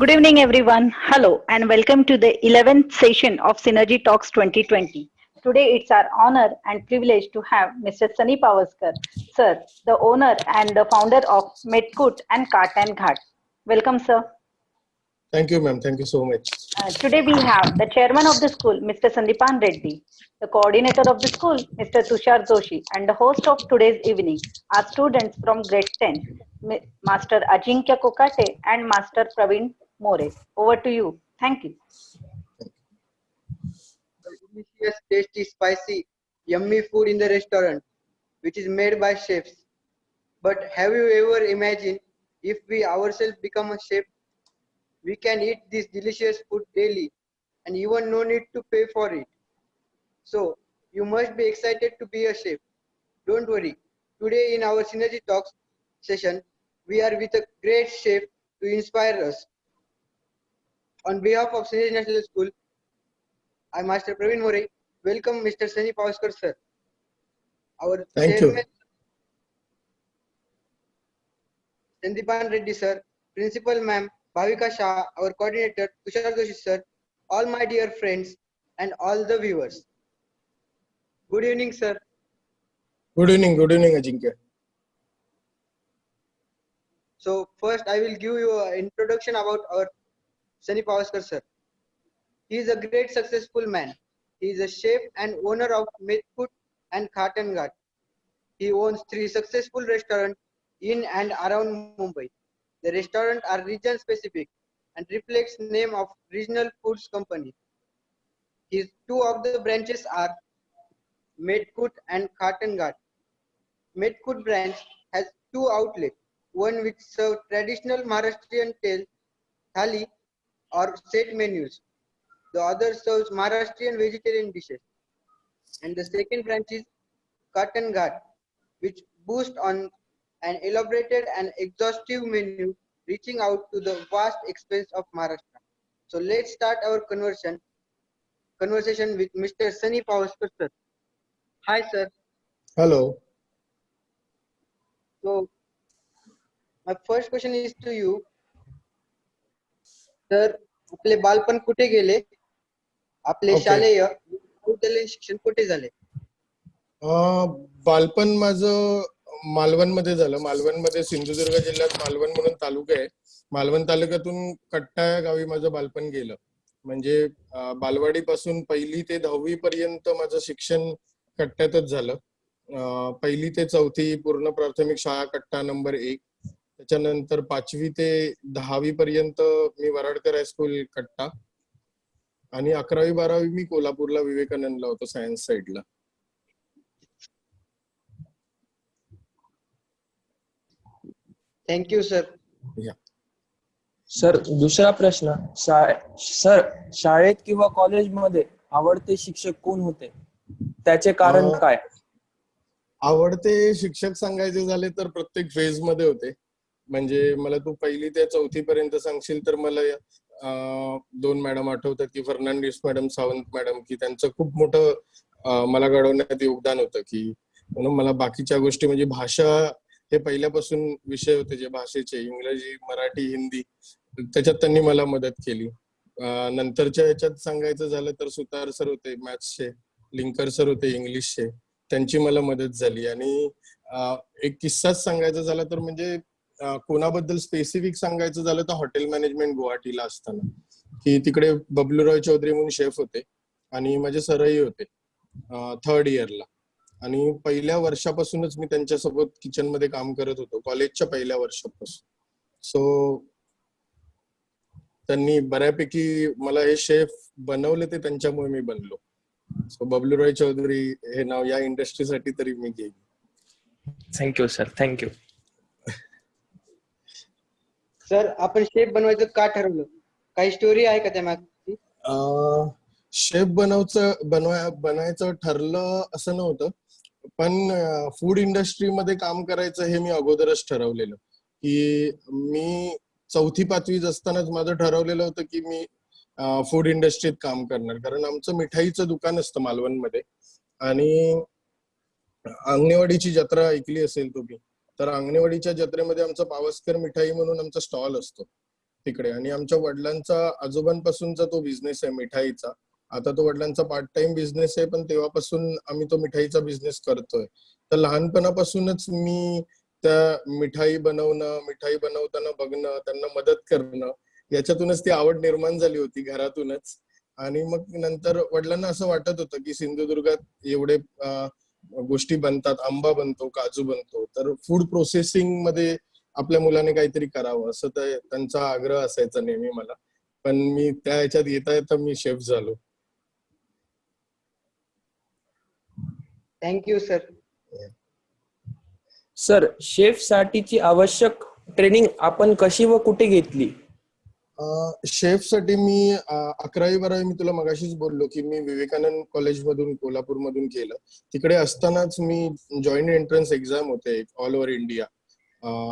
Good evening, everyone. Hello, and welcome to the 11th session of Synergy Talks 2020. Today, it's our honor and privilege to have Mr. Sunny Pavaskar, sir, the owner and the founder of Medkut and Cart and Ghat. Welcome, sir. Thank you, ma'am. Thank you so much. Today, we have the chairman of the school, Mr. Sandipan Reddy, the coordinator of the school, Mr. Tushar Joshi, and the host of today's evening are students from grade 10, Master Ajinkya Kokate and Master Praveen More. Over to you. Thank you. Delicious, tasty, spicy, yummy food in the restaurant, which is made by chefs. But have you ever imagined if we ourselves become a chef? We can eat this delicious food daily and even no need to pay for it. So, you must be excited to be a chef. Don't worry. Today in our Synergy Talks session, we are with a great chef to inspire us. On behalf of Synergy National School, I Master Praveen More. Welcome Mr. Sunny Pavaskar sir. Our Thank chairman you. Sandipan Reddy sir, principal ma'am Bhavika Shah, our coordinator Tushar Joshi sir, all my dear friends and all the viewers. Good evening sir. Good evening, Ajinkya. So first I will give you an introduction about our Sunny Pavaskar sir. He is a great successful man. He is a chef and owner of Medkut and Khatan Ghat. He owns 3 successful restaurants in and around Mumbai. The restaurants are region specific and reflects name of regional foods company. His 2 of the branches are Medkut and Khatan Ghat. Medkut branch has 2 outlets, one which serves traditional Maharashtrian thali or set menus. The other serves Maharashtrian vegetarian dishes. And the second branch is Khatan Ghat, which boasts on an elaborated and exhaustive menu reaching out to the vast expanse of Maharashtra. So let's start our conversation with Mr. Sunny Pavaskar sir. Hi sir. Hello. So my first question is to you. Sir आपले बालपण कुठे गेले? आपले Okay. शालेय महाविद्यालयीन शिक्षण कुठे झाले? बालपण माझं मालवणमध्ये झालं. मालवणमध्ये सिंधुदुर्ग जिल्ह्यात मालवण म्हणून तालुका आहे. मालवण तालुक्यातून कट्टा या गावी माझं बालपण गेलं. म्हणजे बालवाडीपासून 1ली ते 10वी पर्यंत माझं शिक्षण कट्ट्यातच झालं. 1ली ते 4थी पूर्ण प्राथमिक शाळा कट्टा नंबर 1. त्याच्यानंतर 5वी ते 10वी पर्यंत मी वराडकर हायस्कूल कट्टा आणि 11वी 12वी मी कोल्हापूरला विवेकानंदला होतो सायन्स साइडला. Thank you sir. सर दुसरा प्रश्न, सर शाळेत किंवा कॉलेजमध्ये आवडते शिक्षक कोण होते? त्याचे कारण काय? आवडते शिक्षक सांगायचे झाले तर प्रत्येक फेज मध्ये होते. म्हणजे मला तू 1ली ते 4थी पर्यंत सांगशील तर मला 2 मॅडम आठवतात की फर्नांडिस मॅडम, सावंत मॅडम, की त्यांचं खूप मोठं मला घडवण्यात योगदान होतं. की म्हणून मला बाकीच्या गोष्टी म्हणजे भाषा हे पहिल्यापासून विषय होते जे भाषेचे, इंग्रजी, मराठी, हिंदी, त्याच्यात त्यांनी मला मदत केली. नंतरच्या याच्यात सांगायचं झालं तर सुतार सर होते मॅथ्सचे, लिंकर सर होते इंग्लिशचे, त्यांची मला मदत झाली. आणि एक किस्साच सांगायचा झाला तर म्हणजे कोणाबद्दल स्पेसिफिक सांगायचं झालं तर हॉटेल मॅनेजमेंट गुवाहाटीला असताना, की तिकडे बबलूराव चौधरी म्हणून शेफ होते आणि माझे सरही होते 3rd इयरला. आणि पहिल्या वर्षापासूनच मी त्यांच्यासोबत किचन मध्ये काम करत होतो, कॉलेजच्या पहिल्या वर्षापासून. सो त्यांनी बऱ्यापैकी मला हे शेफ बनवले, ते त्यांच्यामुळे मी बनलो. सो बबलूराव चौधरी हे नाव या इंडस्ट्रीसाठी तरी मी घेईन. Thank you sir, thank you. सर आपण शेफ बनवायचं का ठरवलं? काही स्टोरी आहे का त्या मागची? शेफ बनायचं ठरलं असं नव्हतं, पण फूड इंडस्ट्रीमध्ये काम करायचं हे मी अगोदरच ठरवलेलं. की मी 4थी 5वीत असतानाच माझं ठरवलेलं होतं की मी फूड इंडस्ट्रीत काम करणार. कारण आमचं मिठाईचं दुकान असतं मालवणमध्ये आणि अंगणेवाडीची जत्रा ऐकली असेल तुम्ही, तर अंगणेवाडीच्या जत्रेमध्ये आमचा पावसकर मिठाई म्हणून आमचा स्टॉल असतो. तिकडे. आणि आमच्या वडिलांचा आजोबांपासूनचा तो बिझनेस आहे मिठाईचा. आता तो वडिलांचा पार्ट टाइम बिझनेस आहे, पण तेव्हापासून आम्ही तो मिठाईचा बिझनेस करतोय. तर लहानपणापासूनच मी त्या मिठाई बनवताना बघणं, त्यांना मदत करणं, याच्यातूनच ती आवड निर्माण झाली होती घरातूनच. आणि मग नंतर वडिलांना असं वाटत होतं की सिंधुदुर्गात एवढे गोष्टी बनतात, आंबा बनतो, काजू बनतो, तर फूड प्रोसेसिंग मध्ये आपल्या मुलाने काहीतरी करावं, असं त्यांचा आग्रह असायचा नेहमी मला. पण मी त्या ह्याच्यात येता येता मी शेफ झालो. Thank you sir. सर, शेफ साठीची आवश्यक ट्रेनिंग आपण कशी व कुठे घेतली? शेफ साठी मी 11वी-12वी मी तुला मगाशीच बोललो की मी विवेकानंद कॉलेजमधून कोल्हापूरमधून केलं. तिकडे असतानाच मी जॉईंट एंट्रन्स एक्झाम होते all over India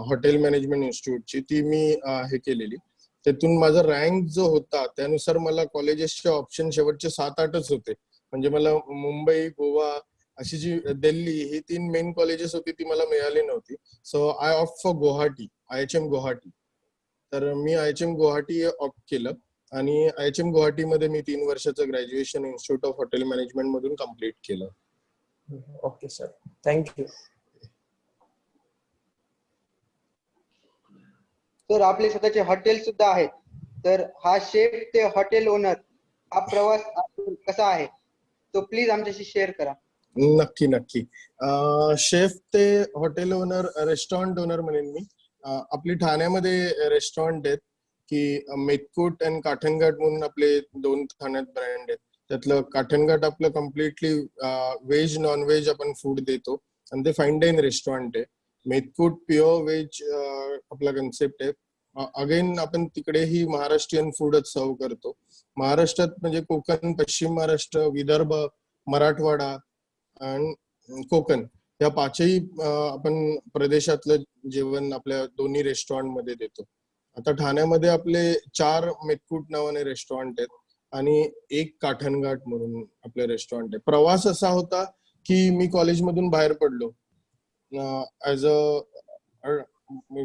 hotel management इन्स्टिट्यूटची, ती मी हे केलेली. त्यातून माझा रँक जो होता त्यानुसार मला कॉलेजेसचे ऑप्शन शेवटचे 7-8च होते. म्हणजे मला मुंबई, गोवा, अशी जी दिल्ली, ही 3 मेन कॉलेजेस होती ती मला मिळाली नव्हती. So I opt for Guwahati, IHM Guwahati. तर मी IHM गुवाहाटी ऑप्ट केलं आणि IHM गुवाहाटीमध्ये मी 3 वर्षाचं graduation institute of hotel management मधून कम्प्लीट केलं. Okay sir, thank you. सर, आपले स्वतःचे हॉटेल सुद्धा आहेत. तर हा शेफ ते हॉटेल ओनर हा प्रवास कसा आहे तो प्लीज आमच्याशी शेअर करा. नक्की नक्की. शेफ ते हॉटेल ओनर, रेस्टॉरंट ओनर म्हणेन मी. आपली ठाण्यामध्ये रेस्टॉरंट आहेत की मेतकूट अँड काठणघाट म्हणून आपले 2 ठाण्यात ब्रँड आहेत. त्यातलं काठणघाट आपलं कम्प्लिटली व्हेज नॉन व्हेज आपण फूड देतो आणि ते फाईन डाईन रेस्टॉरंट आहे. मेतकूट प्युअर व्हेज आपला कन्सेप्ट आहे. अगेन आपण तिकडेही महाराष्ट्रीयन फूडच सर्व करतो. महाराष्ट्रात म्हणजे कोकण, पश्चिम महाराष्ट्र, विदर्भ, मराठवाडा आणि कोकण या 5ही आपण प्रदेशातलं जेवण आपल्या दोन्ही रेस्टॉरंट मध्ये देतो. आता ठाण्यामध्ये आपले 4 मेतकूट नावाने रेस्टॉरंट आहेत आणि 1 काठणघाट म्हणून आपले रेस्टॉरंट आहे. प्रवास असा होता की मी कॉलेजमधून बाहेर पडलो ऍज अ,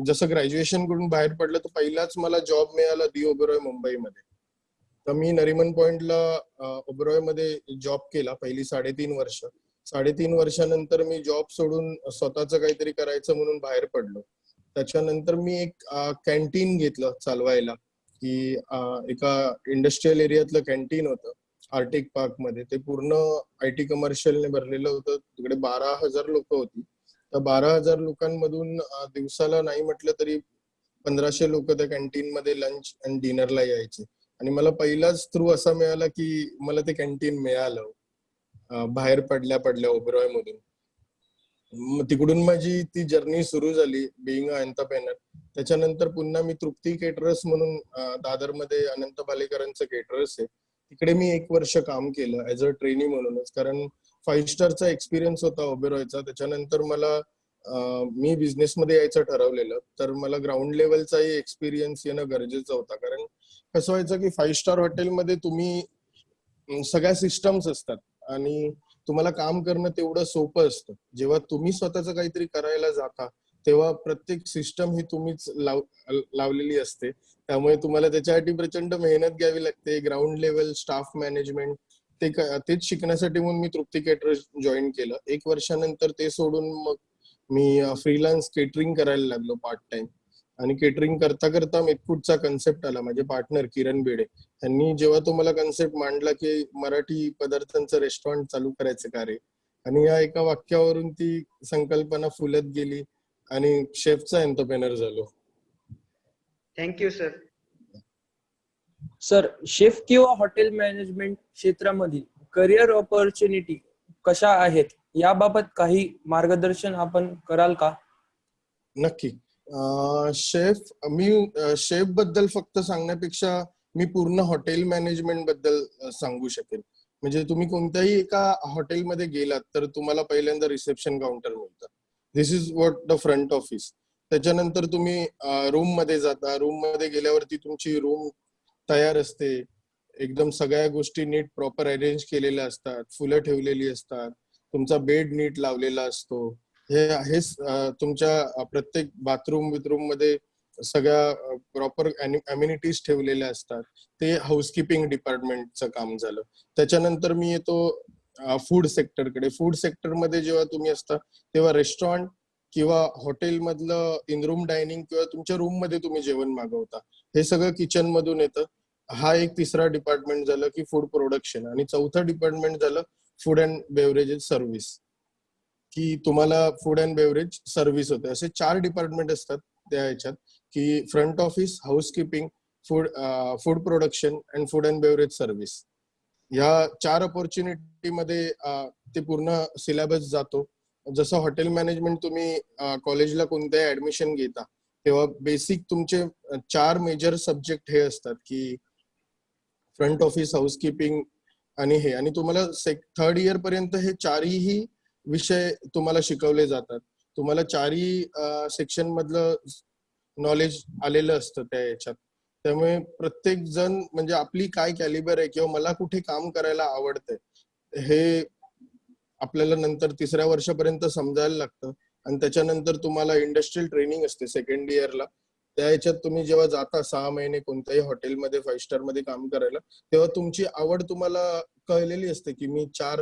जसं ग्रॅज्युएशन करून बाहेर पडलं तर पहिलाच मला जॉब मिळाला दी ओबेरॉय मुंबईमध्ये. तर मी नरिमन पॉइंटला ओबेरॉय मध्ये जॉब केला पहिली 3.5 वर्ष. 3.5 वर्षानंतर मी जॉब सोडून स्वतःच काहीतरी करायचं म्हणून बाहेर पडलो. त्याच्यानंतर मी एक कॅन्टीन घेतलं चालवायला की एका इंडस्ट्रियल एरियातलं कॅन्टीन होतं आर्टिक पार्क मध्ये. ते पूर्ण IT कमर्शियलने भरलेलं होतं. तिकडे 12,000 लोक होती. तर 12,000 लोकांमधून दिवसाला नाही म्हटलं तरी 1,500 लोक त्या कॅन्टीन मध्ये लंच आणि डिनरला यायचे. आणि मला पहिलाच थ्रू असा मिळाला की मला ते कॅन्टीन मिळालं बाहेर पडल्या ओबेरॉय मधून. तिकडून माझी ती जर्नी सुरू झाली बिईंग अ एंटरप्रेनर. त्याच्यानंतर पुन्हा मी तृप्ती केटरर्स म्हणून दादरमध्ये अनंत पालेकरांचं केटरर्स आहे, तिकडे मी 1 वर्ष काम केलं ऍज अ ट्रेनी म्हणूनच. कारण 5 स्टारचा एक्सपिरियन्स होता ओबेरॉयचा. त्याच्यानंतर मला मी बिझनेसमध्ये यायचं ठरवलेलं, तर मला ग्राउंड लेवलचाही एक्सपिरियन्स येणं गरजेचं होतं. कारण कसं व्हायचं की 5 स्टार हॉटेलमध्ये तुम्ही सगळ्या सिस्टम्स असतात आणि तुम्हाला काम करणं तेवढं सोपं असतं. जेव्हा तुम्ही स्वतःच काहीतरी करायला जाता तेव्हा प्रत्येक सिस्टम ही तुम्हीच लावलेली असते. त्यामुळे तुम्हाला त्याच्यासाठी प्रचंड मेहनत घ्यावी लागते. ग्राउंड लेवल स्टाफ मॅनेजमेंट तेच शिकण्यासाठी म्हणून मी तृप्ती केटरर्स जॉईन केलं. 1 वर्षानंतर ते सोडून मग मी फ्रीलान्स केटरिंग करायला लागलो पार्ट टाइम. आणि केटरिंग करता करता मेतकूटचा कन्सेप्ट आला. माझे पार्टनर किरण बेडे त्यांनी जेव्हा तो मला कन्सेप्ट मांडला की मराठी पदार्थांचं रेस्टॉरंट चालू करायचं का रे, आणि या एका वाक्यावरून ती संकल्पना फुलत गेली आणि शेफचा एंटरप्रेनर झालो. Thank you sir. सर, शेफ किंवा हॉटेल मॅनेजमेंट क्षेत्रामधील करिअर ऑपॉर्च्युनिटी कशा आहेत याबाबत काही मार्गदर्शन आपण कराल का? नक्की. मी शेफ बद्दल फक्त सांगण्यापेक्षा मी पूर्ण हॉटेल मॅनेजमेंट बद्दल सांगू शकेन. म्हणजे तुम्ही कोणत्याही एका हॉटेलमध्ये गेलात तर तुम्हाला पहिल्यांदा रिसेप्शन काउंटर मिळतं. This is what the front office. त्याच्यानंतर तुम्ही रूम मध्ये जाता. रूम मध्ये गेल्यावरती तुमची रूम तयार असते. एकदम सगळ्या गोष्टी नीट प्रॉपर अरेंज केलेल्या असतात, फुलं ठेवलेली असतात, तुमचा बेड नीट लावलेला असतो. हे तुमच्या प्रत्येक बाथरूम मध्ये सगळ्या प्रॉपर अम्युनिटीज ठेवलेल्या असतात. ते हाऊसकीपिंग डिपार्टमेंटचं काम झालं. त्याच्यानंतर मी येतो फूड सेक्टरकडे. फूड सेक्टरमध्ये जेव्हा तुम्ही असता तेव्हा रेस्टॉरंट किंवा हॉटेल मधलं इन रूम डायनिंग किंवा तुमच्या रूम मध्ये तुम्ही जेवण मागवता, हे सगळं किचन मधून येतं. हा एक तिसरा डिपार्टमेंट झालं की फूड प्रोडक्शन. आणि चौथं डिपार्टमेंट झालं फूड अँड बेव्हरेजेस सर्व्हिस, की तुम्हाला फूड अँड बेव्हरेज सर्व्हिस होते. असे 4 डिपार्टमेंट असतात त्या ह्याच्यात, की front office, housekeeping, food production and food and beverage service. ह्या 4 अपॉर्च्युनिटी मध्ये ते पूर्ण सिलेबस जातो. जसं हॉटेल मॅनेजमेंट तुम्ही कॉलेजला कोणत्याही ऍडमिशन घेता तेव्हा बेसिक तुमचे 4 मेजर सब्जेक्ट हे असतात, की फ्रंट ऑफिस, हाऊसकीपिंग आणि हे. आणि तुम्हाला थर्ड इयर पर्यंत हे चारही विषय तुम्हाला शिकवले जातात. तुम्हाला चारही सेक्शन मधलं नॉलेज आलेलं असतं त्या याच्यात. त्यामुळे प्रत्येक जण म्हणजे आपली काय कॅलिबर आहे किंवा मला कुठे काम करायला आवडतंय हे आपल्याला नंतर तिसऱ्या वर्षापर्यंत समजायला लागतं. आणि त्याच्यानंतर तुम्हाला इंडस्ट्रियल ट्रेनिंग असते सेकंड इयरला. त्या याच्यात तुम्ही जेव्हा जाता 6 महिने कोणत्याही हॉटेलमध्ये 5 स्टार मध्ये काम करायला, तेव्हा तुमची आवड तुम्हाला कळलेली असते की मी 4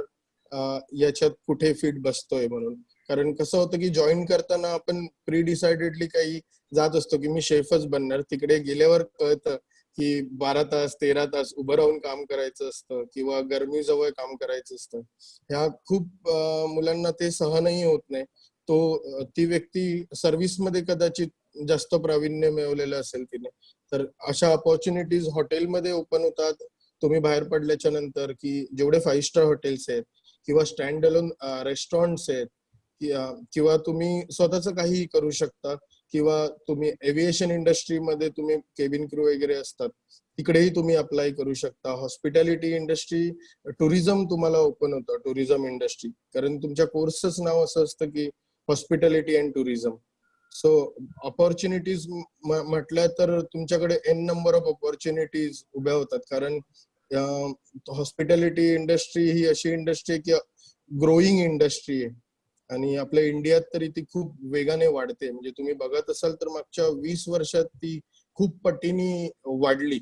याच्यात कुठे फिट बसतोय म्हणून. कारण कसं होतं की जॉईन करताना आपण प्री डिसाइडेडली काही जात असतो की मी शेफच बनणार. तिकडे गेल्यावर कळतं की 12 तास 13 तास उभं राहून काम करायचं असतं किंवा गरमी जवळ काम करायचं असतं. ह्या खूप मुलांना ते सहनही होत नाही. ती व्यक्ती सर्व्हिस मध्ये कदाचित जास्त प्रावीण्य मिळवलेलं असेल तिने. तर अशा अपॉर्च्युनिटीज हॉटेलमध्ये ओपन होतात तुम्ही बाहेर पडल्याच्या नंतर, की जेवढे 5 स्टार हॉटेल्स आहेत किंवा स्टँड अलोन रेस्टॉरंट्स आहेत किंवा तुम्ही स्वतःच काही करू शकता. किंवा तुम्ही एव्हिएशन इंडस्ट्रीमध्ये तुम्ही केबिन क्रू वगैरे असतात तिकडेही तुम्ही अप्लाय करू शकता. हॉस्पिटॅलिटी इंडस्ट्री, टुरिझम तुम्हाला ओपन होतं, टुरिझम इंडस्ट्री. कारण तुमच्या कोर्सच नाव असं असतं की hospitality and tourism. So opportunities म्हटलं तर तुमच्याकडे एन नंबर ऑफ अपॉर्च्युनिटीज उभ्या होतात. कारण हॉस्पिटॅलिटी इंडस्ट्री ही अशी इंडस्ट्री आहे की ग्रोईंग इंडस्ट्री आहे. आणि आपल्या इंडियात तरी ती खूप वेगाने वाढते. म्हणजे तुम्ही बघत असाल तर मागच्या 20 वर्षात ती खूप पटीने वाढली.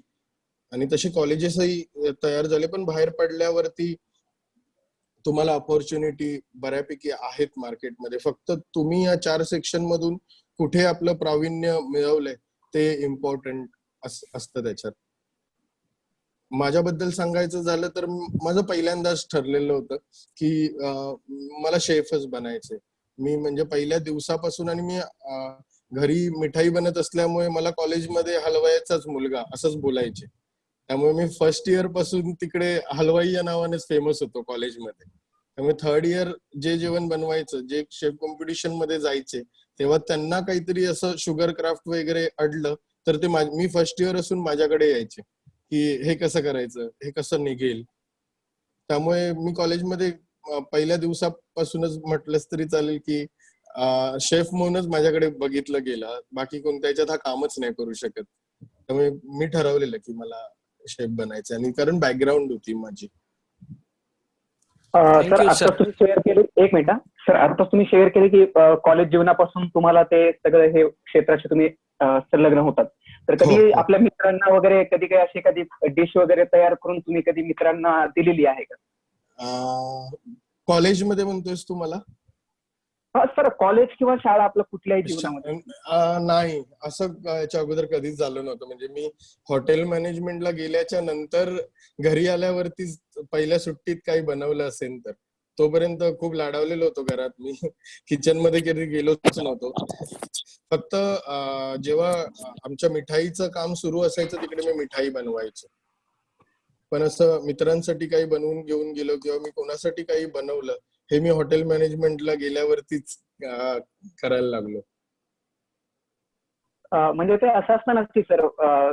आणि तसे कॉलेजेसही तयार झाले. पण बाहेर पडल्यावरती तुम्हाला अपॉर्च्युनिटी बऱ्यापैकी आहेत मार्केटमध्ये. फक्त तुम्ही या 4 सेक्शन मधून कुठे आपलं प्रावीण्य मिळवलंय ते इम्पॉर्टंट असतं त्याच्यात. माझ्याबद्दल सांगायचं झालं तर माझं पहिल्यांदाच ठरलेलं होतं की मला शेफच बनायचंय. मी म्हणजे पहिल्या दिवसापासून. आणि मी घरी मिठाई बनत असल्यामुळे मला कॉलेजमध्ये हलवायचाच मुलगा असंच बोलायचे. त्यामुळे मी फर्स्ट इयर पासून तिकडे हलवाई या नावानेच फेमस होतो कॉलेजमध्ये. त्यामुळे थर्ड इयर जे जेवण बनवायचं, जे शेफ कॉम्पिटिशन मध्ये जायचे, तेव्हा त्यांना काहीतरी असं शुगर क्राफ्ट वगैरे अडलं तर ते मी फर्स्ट इयर असून माझ्याकडे यायचे की हे कसं करायचं, हे कसं निघेल. त्यामुळे मी कॉलेजमध्ये पहिल्या दिवसापासूनच म्हटलंच तरी चालेल की शेफ म्हणूनच माझ्याकडे बघितलं गेलं. बाकी कोणत्या ह्याच्यात हा कामच नाही करू शकत. त्यामुळे मी ठरवलेलं की मला शेफ बनायचं. आणि कारण बॅकग्राऊंड होती माझी. सर थँक्यू आता सर. तुम्ही शेअर केले, एक मिनिट हा. सर आता तुम्ही शेअर केले की कॉलेज जीवनापासून तुम्हाला ते सगळं हे क्षेत्राशी तुम्ही संलग्न होतात. तर हो, कधी हो. आपल्या मित्रांना वगैरे कधी काही अशी कधी डिश वगैरे तयार करून तुम्ही कधी मित्रांना दिलेली आहे का? कॉलेजमध्ये म्हणतोयस तू मला? हा सर, कॉलेज किंवा शाळा आपल्या कुठल्याही जीवनामध्ये. नाही, असं याच्या अगोदर कधीच झालं नव्हतं. म्हणजे मी हॉटेल मॅनेजमेंटला गेल्याच्या नंतर घरी आल्यावरती पहिल्या सुट्टीत काही बनवलं असेल तर तोपर्यंत खूप लाडावलेलो होतो घरात. मी किचन मध्ये कधी गेलोच नव्हतो. फक्त जेव्हा आमच्या मिठाईचं काम सुरू असायचं तिकडे मी मिठाई बनवायचो. पण असं मित्रांसाठी काही बनवून घेऊन गेलो किंवा मी कोणासाठी काही बनवलं हे मी हॉटेल मॅनेजमेंटला गेल्यावरतीच करायला लागलो. म्हणजे ते असं असतं ना की सर,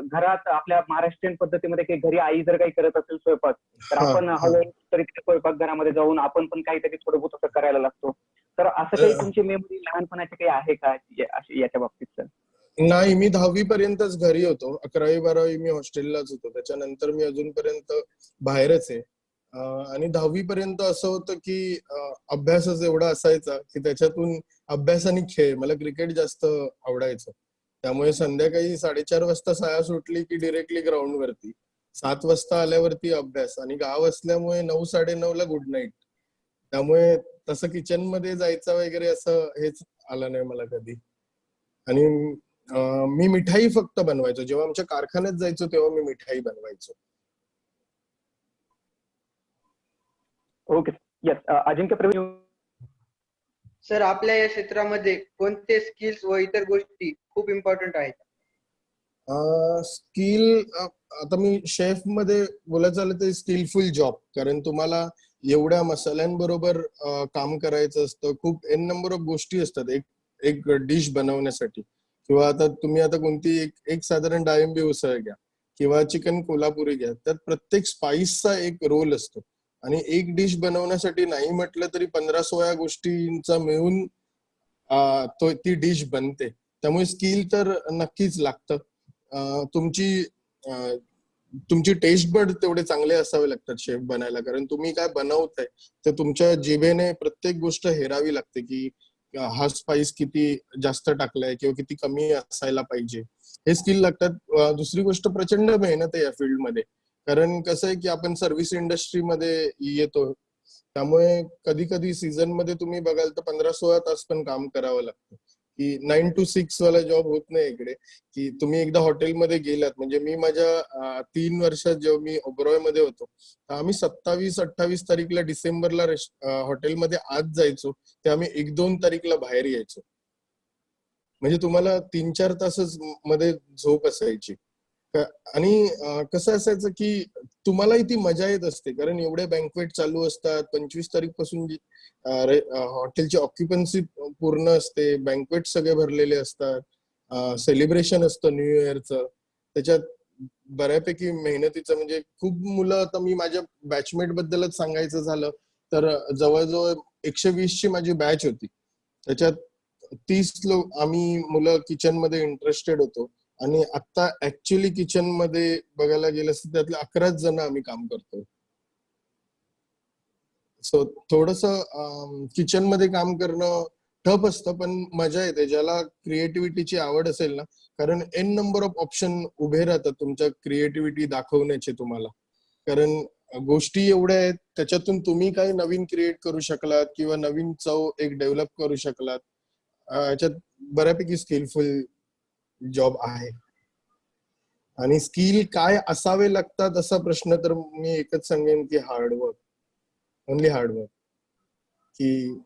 घरात आपल्या महाराष्ट्रीयन पद्धतीमध्ये की घरी आई जर काही करत असेल स्वयंपाक, तर हा, आपण हा. हळूहळू तरी त्या स्वयंपाकघरामध्ये जाऊन आपण पण काहीतरी थोडं बहुत असं करायला लागतो. तर असं काही तुमची मेमरी लहानपणाची काही आहे का याच्या बाबतीत सर? नाही, मी 10वी पर्यंतच घरी होतो. 11वी 12वी मी हॉस्टेललाच होतो. त्याच्यानंतर मी अजूनपर्यंत बाहेरच आहे. आणि 10वी पर्यंत असं होतं की अभ्यासच एवढा असायचा की त्याच्यातून अभ्यास आणि खेळ, मला क्रिकेट जास्त आवडायचं. त्यामुळे संध्याकाळी 4:30 वाजता शाळा सुटली की डिरेक्टली ग्राउंड वरती, 7 वाजता आल्यावरती अभ्यास, आणि गाव असल्यामुळे 9-9:30ला गुड नाईट. त्यामुळे तसं किचन मध्ये जायचं वगैरे असं हेच आलं नाही मला कधी. आणि मी मिठाई फक्त बनवायचो. जेव्हा आमच्या कारखान्यात जायचो तेव्हा मी मिठाई बनवायचो. ओके. येस. अजिंक्य प्रवीण. सर, आपल्या या क्षेत्रामध्ये कोणते स्किल्स व इतर गोष्टी खूप इम्पॉर्टंट आहेत? स्किल, आता मी शेफ मध्ये बोलायचं झालं तर स्किलफुल जॉब, कारण तुम्हाला एवढ्या मसाल्यांबरोबर काम करायचं असतं. खूप एन नंबर ऑफ गोष्टी असतात एक एक डिश बनवण्यासाठी. किंवा आता तुम्ही आता कोणती एक साधारण डाळिंबी उसळ घ्या किंवा चिकन कोल्हापुरी घ्या, त्यात प्रत्येक स्पाइसचा एक रोल असतो. आणि एक डिश बनवण्यासाठी नाही म्हटलं तरी 15-16 गोष्टींचा मिळून ती डिश बनते. त्यामुळे स्किल तर नक्कीच लागतं. तुमची टेस्ट बड तेवढे चांगले असावे लागतात शेफ बनायला, कारण तुम्ही काय बनवताय तर तुमच्या जिभेने प्रत्येक गोष्ट हेरावी लागते की हा स्पाइस किती जास्त टाकलाय किंवा किती कमी असायला पाहिजे. हे स्किल लागतात. दुसरी गोष्ट, प्रचंड मेहनत आहे या फील्डमध्ये, कारण कसं आहे की आपण सर्व्हिस इंडस्ट्रीमध्ये येतो. त्यामुळे कधी कधी सीझन मध्ये तुम्ही बघाल तर 15-16 तास पण काम करावं लागतं. की 9 to 6 वाला जॉब होत नाही इकडे. की तुम्ही एकदा हॉटेलमध्ये गेलात, म्हणजे मी माझ्या 3 वर्षात जेव्हा मी ओबरॉय मध्ये होतो, आम्ही 27-28 तारीखला डिसेंबरला हॉटेलमध्ये आत जायचो, ते आम्ही 1-2 तारीखला बाहेर यायचो. म्हणजे तुम्हाला 3-4 तासच मध्ये झोप असायची. आणि कसं असायचं की तुम्हालाही ती मजा येत असते, कारण एवढे बँकवेट चालू असतात. 25 तारीख पासून हॉटेलची ऑक्युपन्सी पूर्ण असते, बँकवेट सगळे भरलेले असतात, सेलिब्रेशन असतं न्यू इयरचं. त्याच्यात बऱ्यापैकी मेहनतीचं, म्हणजे खूप मुलं, आता मी माझ्या बॅचमेट बद्दलच सांगायचं झालं तर जवळजवळ 120 ची माझी बॅच होती. त्याच्यात 30 आम्ही मुलं किचन मध्ये इंटरेस्टेड होतो. आणि आता ऍक्च्युअली किचन मध्ये बघायला गेलं तर त्यातले 11च जण आम्ही काम करतो. सो थोडस किचन मध्ये काम करणं टफ असतं, पण मजा येते ज्याला क्रिएटिव्हिटीची आवड असेल ना. कारण एन नंबर ऑफ ऑप्शन उभे राहतात तुमच्या क्रिएटिव्हिटी दाखवण्याचे तुम्हाला. कारण गोष्टी एवढ्या आहेत, त्याच्यातून तुम्ही काही नवीन क्रिएट करू शकलात किंवा नवीन चव एक डेव्हलप करू शकलात. याच्यात बऱ्यापैकी स्किलफुल जॉब आहे. आणि स्किल काय असावे लागतात असा प्रश्न तर मी एकच सांगेन की हार्डवर्क, ओनली हार्डवर्क. की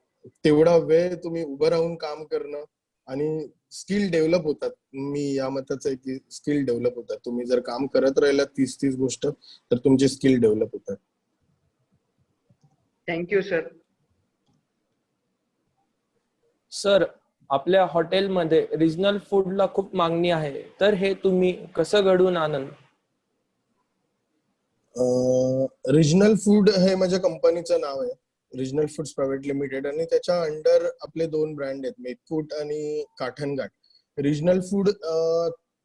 तेवढा वेळ तुम्ही उभं राहून काम करणं, आणि स्किल डेव्हलप होतात. मी या मताचं आहे की स्किल डेव्हलप होतात. तुम्ही जर काम करत राहिलात 30 गोष्ट, तर तुमचे स्किल डेव्हलप होतात. Thank you sir. सर, आपल्या हॉटेलमध्ये रिजनल फूडला खूप मागणी आहे, तर हे तुम्ही कसं घडवून आणाल? रिजनल फूड हे माझ्या कंपनीचं नाव आहे, रिजनल फूड्स प्रायव्हेट लिमिटेड, आणि त्याच्या अंडर आपले 2 ब्रँड आहेत, मेथकूट आणि काठनघाट. रिजनल फूड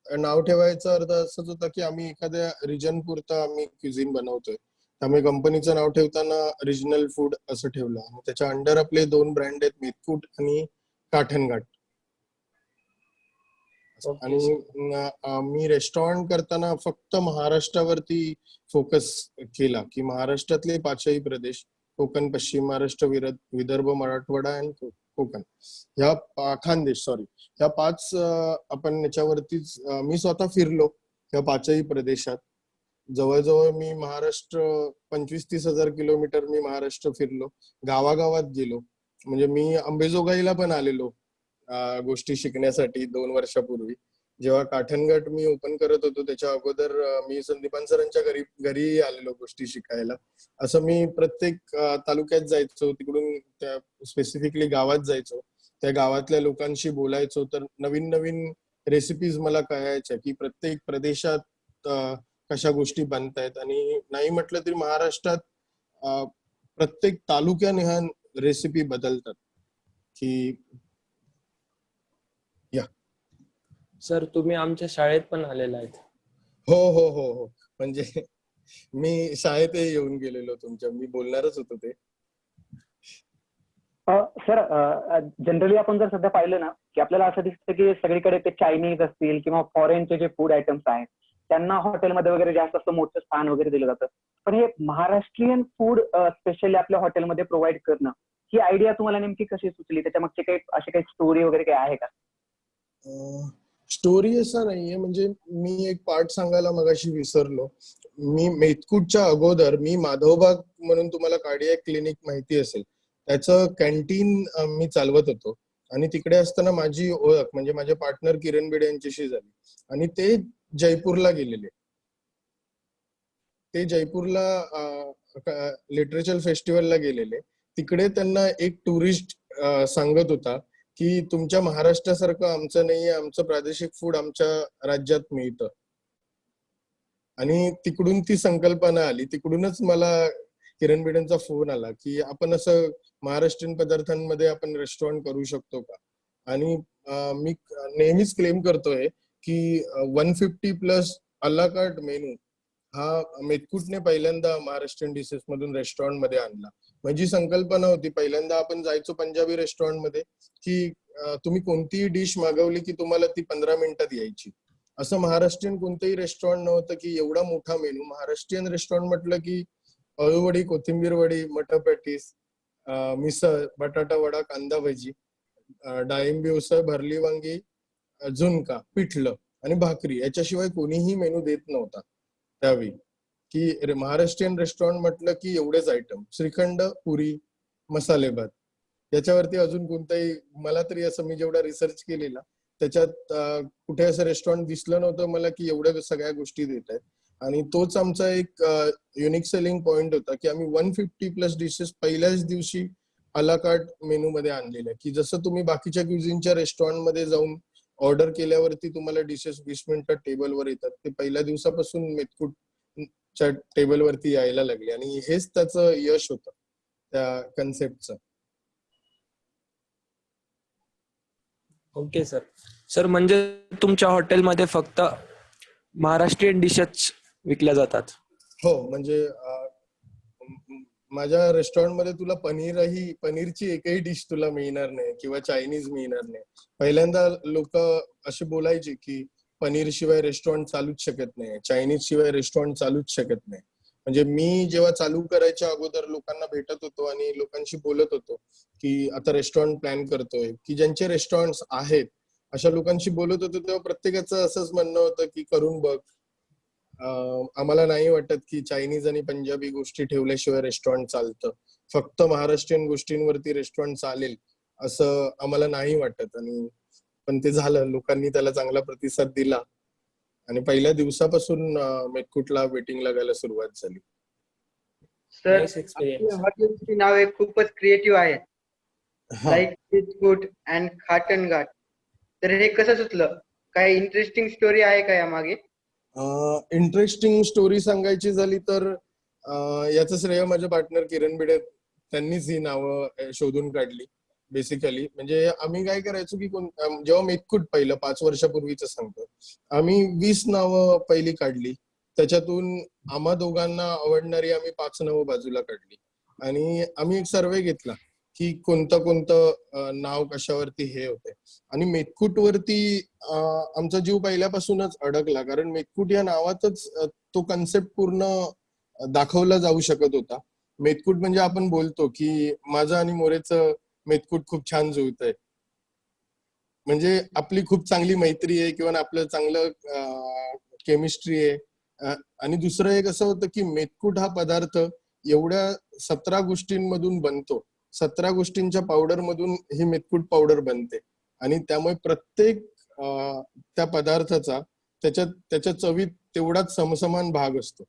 नाव ठेवायचा अर्थ असंच होता की आम्ही एखाद्या रिजन पुरता आम्ही क्युझिन बनवतोय. त्यामुळे कंपनीचं नाव ठेवताना रिजनल फूड असं ठेवलं. आणि त्याच्या अंडर आपले 2 ब्रँड आहेत, मेथकूट आणि काठनघाट. आणि मी रेस्टॉरंट करताना फक्त महाराष्ट्रावरती फोकस केला, की महाराष्ट्रातले 5ही प्रदेश, कोकण, पश्चिम महाराष्ट्र, विदर्भ, मराठवाडा आणि कोकण, ह्या खानदेश, सॉरी, ह्या 5 आपण याच्यावरतीच मी स्वतः फिरलो ह्या 5ही प्रदेशात. जवळजवळ मी महाराष्ट्र 25-30 हजार किलोमीटर मी महाराष्ट्र फिरलो, गावागावात गेलो. म्हणजे मी अंबेजोगाईला पण आलेलो गोष्टी शिकण्यासाठी 2 वर्षापूर्वी. जेव्हा काठनघाट मी ओपन करत होतो त्याच्या अगोदर मी संदीपान सरांच्या घरी आलेलो गोष्टी शिकायला. असं मी प्रत्येक तालुक्यात जायचो, तिकडून त्या स्पेसिफिकली गावात जायचो, त्या गावातल्या लोकांशी बोलायचो. तर नवीन नवीन रेसिपीज मला कळायच्या की प्रत्येक प्रदेशात कशा गोष्टी बनतायत. आणि नाही म्हटलं तरी महाराष्ट्रात प्रत्येक तालुक्याने रेसिपी बदलतात. की या सर, तुम्ही आमच्या शाळेत पण आलेला आहेत. हो हो हो हो, म्हणजे मी शाळेतही येऊन गेलेलो तुमच्या, मी बोलणारच होतो ते. सर जनरली आपण जर सध्या पाहिलं ना की आपल्याला असं दिसतं की सगळीकडे ते चायनीज असतील किंवा फॉरेनचे जे फूड आयटम्स आहेत त्यांना हॉटेलमध्ये वगैरे जास्त असं मोठं स्थान वगैरे दिलं जातं. पण हे महाराष्ट्रीयन फूड स्पेशली आपल्या हॉटेलमध्ये प्रोव्हाइड करणं, ही आयडिया तुम्हाला नेमकी कशी सुचली? त्याच्या मागची काही अशी काही स्टोरी वगैरे काही आहे का? स्टोरी असा नाहीये, म्हणजे मी एक पार्ट सांगायला मगाशी विसरलो. मी मेतकूटच्या अगोदर मी माधवबाग म्हणून तुम्हाला कार्डियाक क्लिनिक माहिती असेल, त्याचं कॅन्टीन मी चालवत होतो. आणि तिकडे असताना माझी ओळख म्हणजे माझे पार्टनर किरण बेडे यांच्याशी झाली आणि ते जयपूरला गेलेले. ते जयपूरला लिटरेचर फेस्टिवलला गेलेले. तिकडे त्यांना एक टुरिस्ट सांगत होता की तुमच्या महाराष्ट्रासारखं आमचं नाहीये, आमचं प्रादेशिक फूड आमच्या राज्यात मिळतं. आणि तिकडून ती संकल्पना आली. तिकडूनच मला किरण बेडेंचा फोन आला की आपण असं महाराष्ट्रीयन पदार्थांमध्ये आपण रेस्टॉरंट करू शकतो का? आणि मी नेहमीच क्लेम करतोय की 150+ अला कार्ट मेनू हा मेतकूटने पहिल्यांदा महाराष्ट्रीयन डिशेस मधून रेस्टॉरंट मध्ये आणला. माझी संकल्पना होती, पहिल्यांदा आपण जायचो पंजाबी रेस्टॉरंट मध्ये की तुम्ही कोणतीही डिश मागवली की तुम्हाला ती 15 मिनिटात यायची. असं महाराष्ट्रीयन कोणतंही रेस्टॉरंट नव्हतं की एवढा मोठा मेनू. महाराष्ट्रीयन रेस्टॉरंट म्हटलं की अळूवडी, कोथिंबीर वडी, मटर पॅटीस, मिसळ, बटाटा वडा, कांदा भजी, डाळिंबी उसळ, भरली वांगी, झुणका, पिठलं आणि भाकरी, याच्याशिवाय कोणीही मेनू देत नव्हता त्यावेळी. की महाराष्ट्रीयन रेस्टॉरंट म्हटलं की एवढेच आयटम, श्रीखंड, पुरी, मसाले भात, याच्यावरती अजून कोणताही, मला तरी असं मी जेवढा रिसर्च केलेला त्याच्यात कुठे असं रेस्टॉरंट दिसलं नव्हतं मला की एवढ्या सगळ्या गोष्टी देत आहेत. आणि तोच आमचा एक युनिक सेलिंग पॉइंट होता की आम्ही 150+ डिशेस पहिल्याच दिवशी अला कार्ट मेनू मध्ये आणलेल्या. की जसं तुम्ही बाकीच्या क्युझिनच्या रेस्टॉरंट मध्ये जाऊन ऑर्डर केल्यावरती तुम्हाला डिशेस 20 मिनिटात टेबलवर येतात, ते पहिल्या दिवसापासून मेतकूटच्या टेबलवरती यायला लागले. आणि हेच त्याचं यश होतं त्या कन्सेप्टचं. Okay sir. सर म्हणजे तुमच्या हॉटेलमध्ये फक्त महाराष्ट्रीयन डिशेस विकल्या जातात? हो, म्हणजे माझ्या रेस्टॉरंटमध्ये तुला पनीरची एकही डिश तुला मिळणार नाही किंवा चायनीज मिळणार नाही. पहिल्यांदा लोक असे बोलायचे की पनीर शिवाय रेस्टॉरंट चालूच शकत नाही, चायनीज शिवाय रेस्टॉरंट चालूच शकत नाही. म्हणजे मी जेव्हा चालू करायच्या अगोदर लोकांना भेटत होतो आणि लोकांशी बोलत होतो की आता रेस्टॉरंट प्लॅन करतोय, की ज्यांचे रेस्टॉरंट आहेत अशा लोकांशी बोलत होतो, तेव्हा प्रत्येकाचं असंच म्हणणं होतं की करून बघ. आम्हाला नाही वाटत की चायनीज आणि पंजाबी गोष्टी ठेवल्याशिवाय रेस्टॉरंट चालतं, फक्त महाराष्ट्रीयन गोष्टींवरती रेस्टॉरंट चालेल असं आम्हाला नाही वाटत. आणि पण ते झालं, लोकांनी त्याला चांगला प्रतिसाद दिला आणि पहिल्या दिवसापासून मेतकूटला वेटिंग लागायला सुरुवात झाली. Sir, Nice experience. आपल्या हॉटेलची नावे खूपच क्रिएटिव्ह आहेत, हा, लाईक मेतकूट अँड खाटन घाट. तर हे कसं सुचलं? काही इंटरेस्टिंग स्टोरी आहे का यामागे? इंटरेस्टिंग स्टोरी सांगायची झाली तर याचं श्रेय माझे पार्टनर किरण बिडे, त्यांनीच ही नावं शोधून काढली बेसिकली. म्हणजे आम्ही काय करायचो की जेव्हा मेतकूट पहिलं 5 वर्षापूर्वीच सांगतो, आम्ही 20 नावं पहिली काढली. त्याच्यातून आम्हा दोघांना आवडणारी आम्ही 5 नावं बाजूला काढली. आणि आम्ही एक सर्वे घेतला की कोणतं नाव कशावरती हे होते. आणि मेतकूट वरती आमचा जीव पहिल्यापासूनच अडकला, कारण मेतकूट या नावातच तो कन्सेप्ट पूर्ण दाखवला जाऊ शकत होता. मेतकूट म्हणजे आपण बोलतो की माझं आणि मोरेचं मेतकूट खूप छान जुळतंय, म्हणजे आपली खूप चांगली मैत्री आहे किंवा आपलं चांगलं केमिस्ट्री आहे. आणि दुसरं एक असं होतं की मेतकूट हा पदार्थ एवढ्या 17 गोष्टींमधून बनतो, 17 गोष्टींच्या पावडर मधून ही मेतकूट पावडर बनते. आणि त्यामुळे प्रत्येक त्या पदार्थाचा त्याच्या चवीत तेवढाच समसमान भाग असतो.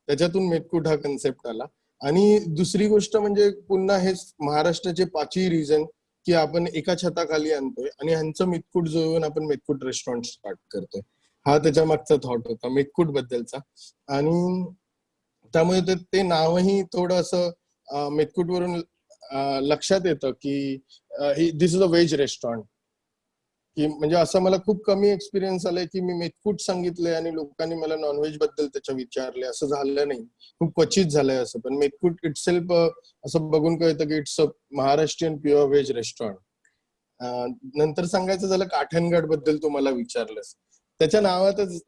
त्याच्यातून मेतकूट हा कन्सेप्ट आला. आणि दुसरी गोष्ट म्हणजे पुन्हा हेच महाराष्ट्राचे 5ही रिजन की आपण एका छताखाली आणतोय आणि ह्यांचं मेतकूट जुळवून आपण मेतकूट रेस्टॉरंट स्टार्ट करतोय. हा त्याच्या मागचा थॉट होता मेतकूट बद्दलचा. आणि त्यामुळे ते नावही थोडं असं मेतकूट वरून लक्षात येतं की दिस इज अ व्हेज रेस्टॉरंट, की म्हणजे असं मला खूप कमी एक्सपिरियन्स आलाय की मी मेथकूट सांगितलंय आणि लोकांनी मला नॉनव्हेज बद्दल त्याच्या विचारले, असं झालं नाही. खूप क्वचित झालंय असं. पण मेथकूट इटसेल्फ असं बघून कळतं की it's a Maharashtrian pure veg restaurant. नंतर सांगायचं झालं काठणघाट बद्दल तुम्हाला विचारलंस, त्याच्या नावातच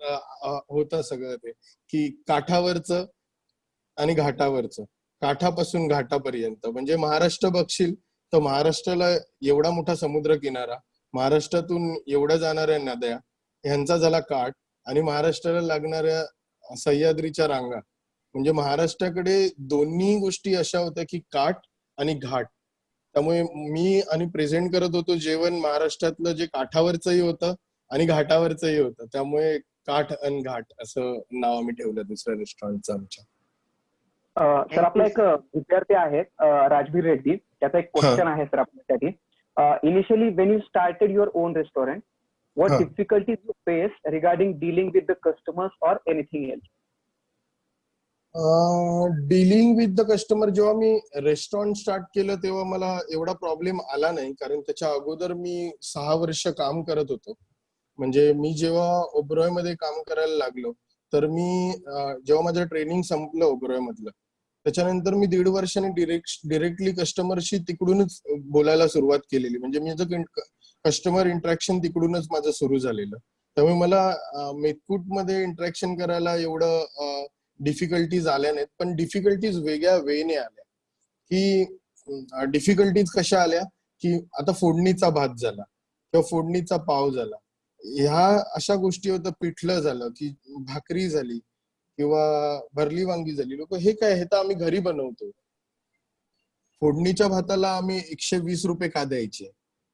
होतं सगळं ते, की काठावरचं आणि घाटावरचं, काठापासून घाटापर्यंत. म्हणजे महाराष्ट्र बघशील तर महाराष्ट्राला एवढा मोठा समुद्र किनारा, महाराष्ट्रातून एवढ्या जाणाऱ्या नद्या, ह्यांचा झाला काठ, आणि महाराष्ट्राला लागणाऱ्या सह्याद्रीच्या रांगा. म्हणजे महाराष्ट्राकडे दोन्ही गोष्टी अशा होत्या की काठ आणि घाट. त्यामुळे मी आणि प्रेझेंट करत होतो जेवण महाराष्ट्रातलं जे काठावरचंही होतं आणि घाटावरचंही होतं. त्यामुळे काठ आणि घाट असं नाव आम्ही ठेवलं दुसऱ्या रेस्टॉरंटचं आमच्या. सर आपला एक विद्यार्थी आहे राजवीर रेड्डी, त्याचा एक क्वेश्चन आहे सर आपल्यासाठी. Initially Wien you started your on restaurant, what difficulties you faced regarding dealing with the customers or anything else? Dealing with the customer, जेव्हा मी रेस्टॉरंट स्टार्ट केलं तेव्हा मला एवढा प्रॉब्लेम आला नाही, कारण त्याच्या अगोदर मी 6 वर्ष काम करत होतो. म्हणजे मी जेव्हा ओबरॉय मध्ये काम करायला लागलो, तर मी जेव्हा माझं ट्रेनिंग संपलं ओबरॉय मधलं, त्याच्यानंतर मी 1.5 वर्षांनी डिरेक्टली कस्टमरशी तिकडूनच बोलायला सुरुवात केलेली. म्हणजे मी कस्टमर इंटरॅक्शन तिकडूनच माझं सुरू झालेलं. त्यामुळे मला मेथकूट मध्ये इंटरॅक्शन करायला एवढं डिफिकल्टीज आल्या नाहीत. पण डिफिकल्टीज वेगळ्या वेने आल्या. की डिफिकल्टीज कशा आल्या, की आता फोडणीचा भात झाला किंवा फोडणीचा पाव झाला, ह्या अशा गोष्टी होत्या. पिठलं झालं, की भाकरी झाली किंवा भरली वांगी झाली. लोक हे काय, हे तर आम्ही घरी बनवतो, फोडणीच्या भाताला आम्ही 120 रुपये का द्यायचे,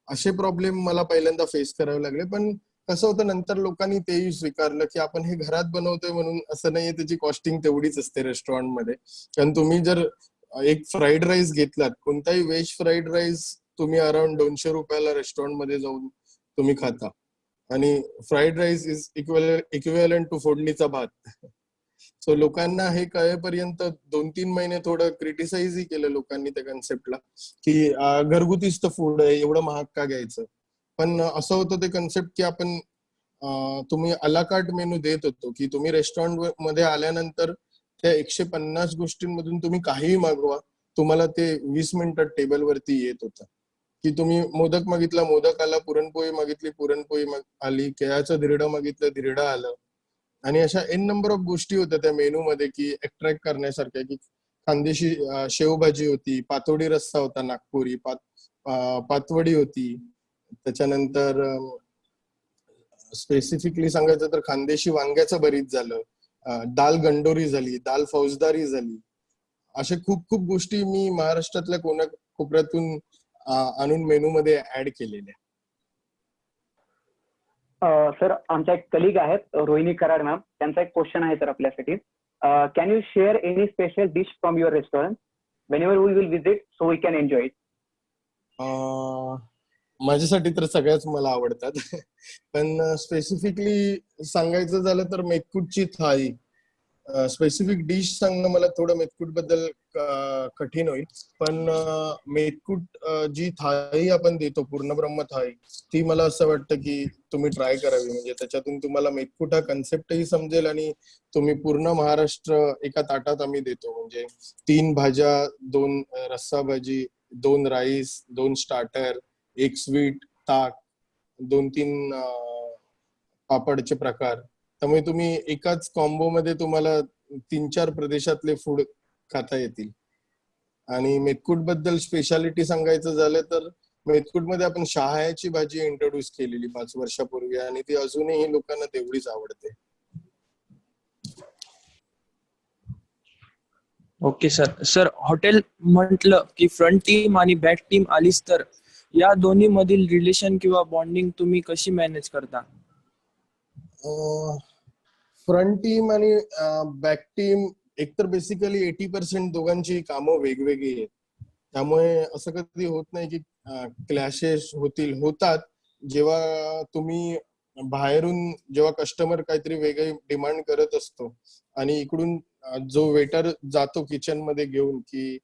असे प्रॉब्लेम मला पहिल्यांदा फेस करावे लागले. पण कसं होतं, नंतर लोकांनी तेही स्वीकारलं की आपण हे घरात बनवतोय म्हणून असं नाहीये, त्याची कॉस्टिंग तेवढीच असते रेस्टॉरंटमध्ये. कारण तुम्ही जर एक फ्राईड राईस घेतलात, कोणताही व्हेज फ्राईड राईस तुम्ही अराउंड 200 रुपयाला रेस्टॉरंट मध्ये जाऊन तुम्ही खाता, आणि fried rice is equivalent to फोडणीचा भात. सो लोकांना हे कळेपर्यंत 2-3 महिने थोडं क्रिटिसाइजही केलं लोकांनी त्या कन्सेप्टला, की घरगुतीच तर फूड आहे, एवढं महाग का घ्यायचं. पण असं होतं ते कन्सेप्ट, की आपण तुम्ही अलाकार्ट मेनू देत होतो, की तुम्ही रेस्टॉरंट मध्ये आल्यानंतर त्या 150 गोष्टींमधून तुम्ही काहीही मागवा, तुम्हाला ते 20 मिनिटात टेबलवरती येत होतं. की तुम्ही मोदक मागितला, मोदक आला, पुरणपोळी मागितली, पुरणपोळी आली, केळाचं धिरडं मागितलं, धिरडं आलं. आणि अशा एन नंबर ऑफ गोष्टी होत्या त्या मेनू मध्ये, की अट्रॅक्ट करण्यासारख्या. की खानदेशी शेवभाजी होती, पातोडी रस्सा होता नागपुरी, पातवडी होती. त्याच्यानंतर स्पेसिफिकली सांगायचं तर खानदेशी वांग्याचं भरीत झालं, दाल गंडोरी झाली, दाल फौजदारी झाली. अशा खूप खूप गोष्टी मी महाराष्ट्रातल्या कोपऱ्यातून आणून मेनू मध्ये ऍड केलेल्या. सर आमच्या एक कलिग आहेत रोहिणी कराड मॅम, त्यांचा एक क्वेश्चन आहे सर आपल्यासाठी. Can you share any special dish from your restaurant whenever we will visit so we can enjoy it? माझ्यासाठी तर सगळ्याच मला आवडतात. पण स्पेसिफिकली सांगायचं झालं तर मेथकूटची थाळी, स्पेसिफिक डिश सांगणं मला थोडं मेथकूट बद्दल कठीण होईल. पण मेथकूट जी थाळी आपण देतो, पूर्णब्रह्म थाळी, ती मला असं वाटतं की तुम्ही ट्राय करावी. म्हणजे त्याच्यातून तुम्हाला मेथकूट हा कन्सेप्टही समजेल, आणि तुम्ही पूर्ण महाराष्ट्र एका ताटात आम्ही देतो. म्हणजे 3 भाज्या, 2 रस्सा भाजी, 2 राईस, 2 स्टार्टर, 1 स्वीट, ताक, 2-3 पापडचे प्रकार. त्यामुळे तुम्ही एकाच कॉम्बो मध्ये तुम्हाला 3-4 प्रदेशातले फूड खाता येतील. आणि मेथकूट बद्दल स्पेशालिटी सांगायचं झालं तर मेथकूट मध्ये आपण शहाळ्याची भाजी इंट्रोड्यूस केलेली 5 वर्षापूर्वी, आणि ती अजूनही लोकांना तेवढीच आवडते. ओके सर हॉटेल म्हटलं की फ्रंट टीम आणि बॅक टीम आलीच, तर या दोन्ही मधील रिलेशन किंवा बॉन्डिंग तुम्ही कशी मॅनेज करता? फ्रंट टीम आणि बॅक टीम एकतर बेसिकली 80% दोघांची कामं वेगवेगळी आहेत. त्यामुळे असं कधी होत नाही की क्लॅशेस होतात. जेव्हा तुम्ही बाहेरून, जेव्हा कस्टमर काहीतरी वेगळी डिमांड करत असतो आणि इकडून जो वेटर जातो किचन मध्ये घेऊन की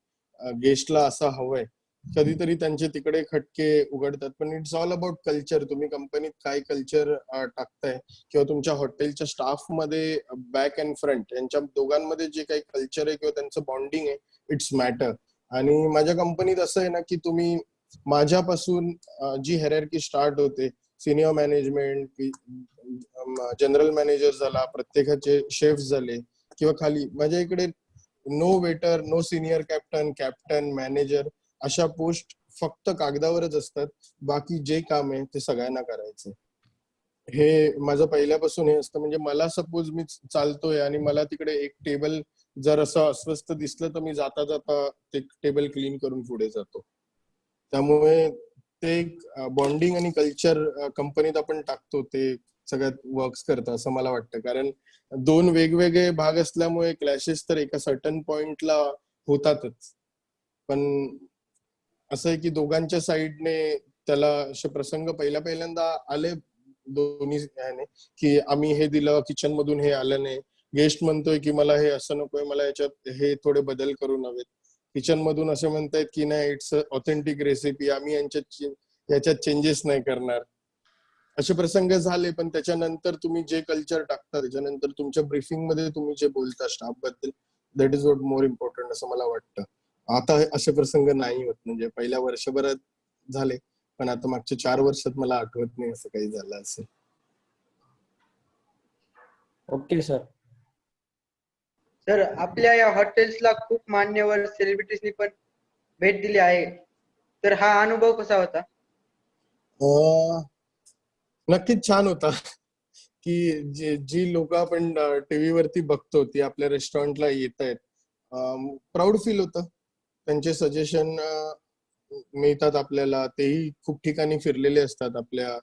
गेस्टला असं हवंय, कधीतरी त्यांचे तिकडे खटके उघडतात, पण इट्स ऑल अबाउट कल्चर. तुम्ही कंपनीत काय कल्चर टाकताय किंवा तुमच्या हॉटेलच्या स्टाफ मध्ये बॅक अँड फ्रंट यांच्या दोघांमध्ये जे काही कल्चर आहे किंवा त्यांचं बॉन्डिंग आहे, इट्स मॅटर. आणि माझ्या कंपनीत असं आहे ना की तुम्ही माझ्यापासून जी हेरार्की स्टार्ट होते, सिनियर मॅनेजमेंट, जनरल मॅनेजर झाला, प्रत्येकाचे शेफ झाले किंवा खाली माझ्या इकडे no waiter, no senior captain, captain, manager अशा पोस्ट फक्त कागदावरच असतात. बाकी जे काम आहे ते सगळ्यांना करायचं. हे माझं पहिल्यापासून हे असतं. म्हणजे मला सपोज मी चालतोय आणि मला तिकडे एक टेबल जर असं अस्वस्थ दिसलं तर मी जाता जाता ते टेबल क्लीन करून पुढे जातो. त्यामुळे ते एक बॉन्डिंग आणि कल्चर कंपनीत आपण टाकतो ते सगळ्यात वर्क्स करतं असं मला वाटतं. कारण दोन वेगवेगळे भाग असल्यामुळे क्लॅशेस तर एका सर्टन पॉइंटला होतातच. पण असं आहे की दोघांच्या साईडने त्याला असे प्रसंग पहिल्यांदा आले दोन्ही ह्याने, की आम्ही हे दिलं, किचन मधून हे आलं नाही, गेस्ट म्हणतोय की मला हे असं नकोय, मला याच्यात हे थोडे बदल करून हवेत, किचन मधून असे म्हणतायत की नाही इट्स ऑथेंटिक रेसिपी, आम्ही याच्यात चेंजेस नाही करणार. असे प्रसंग झाले. पण त्याच्यानंतर तुम्ही जे कल्चर टाकता, त्याच्यानंतर तुमच्या ब्रीफिंग मध्ये तुम्ही जे बोलता स्टाफ बद्दल, that is what more important असं मला वाटतं. आता असे प्रसंग नाही होत. म्हणजे पहिल्या वर्षभरात झाले, पण आता मागच्या 4 वर्षात मला आठवत नाही असं काही झालं असेल. Okay sir. सर, आपल्या या हॉटेल्सला खूप मान्यवर सेलिब्रिटीजनी पण भेट दिली आहे, तर हा अनुभव कसा होता? नक्कीच छान होता. की जी लोक आपण टीव्ही वरती बघतो ती आपल्या रेस्टॉरंटला येत आहेत, प्राऊड फील होतं. त्यांचे सजेशन मिळतात आपल्याला. तेही खूप ठिकाणी फिरलेले असतात आपल्या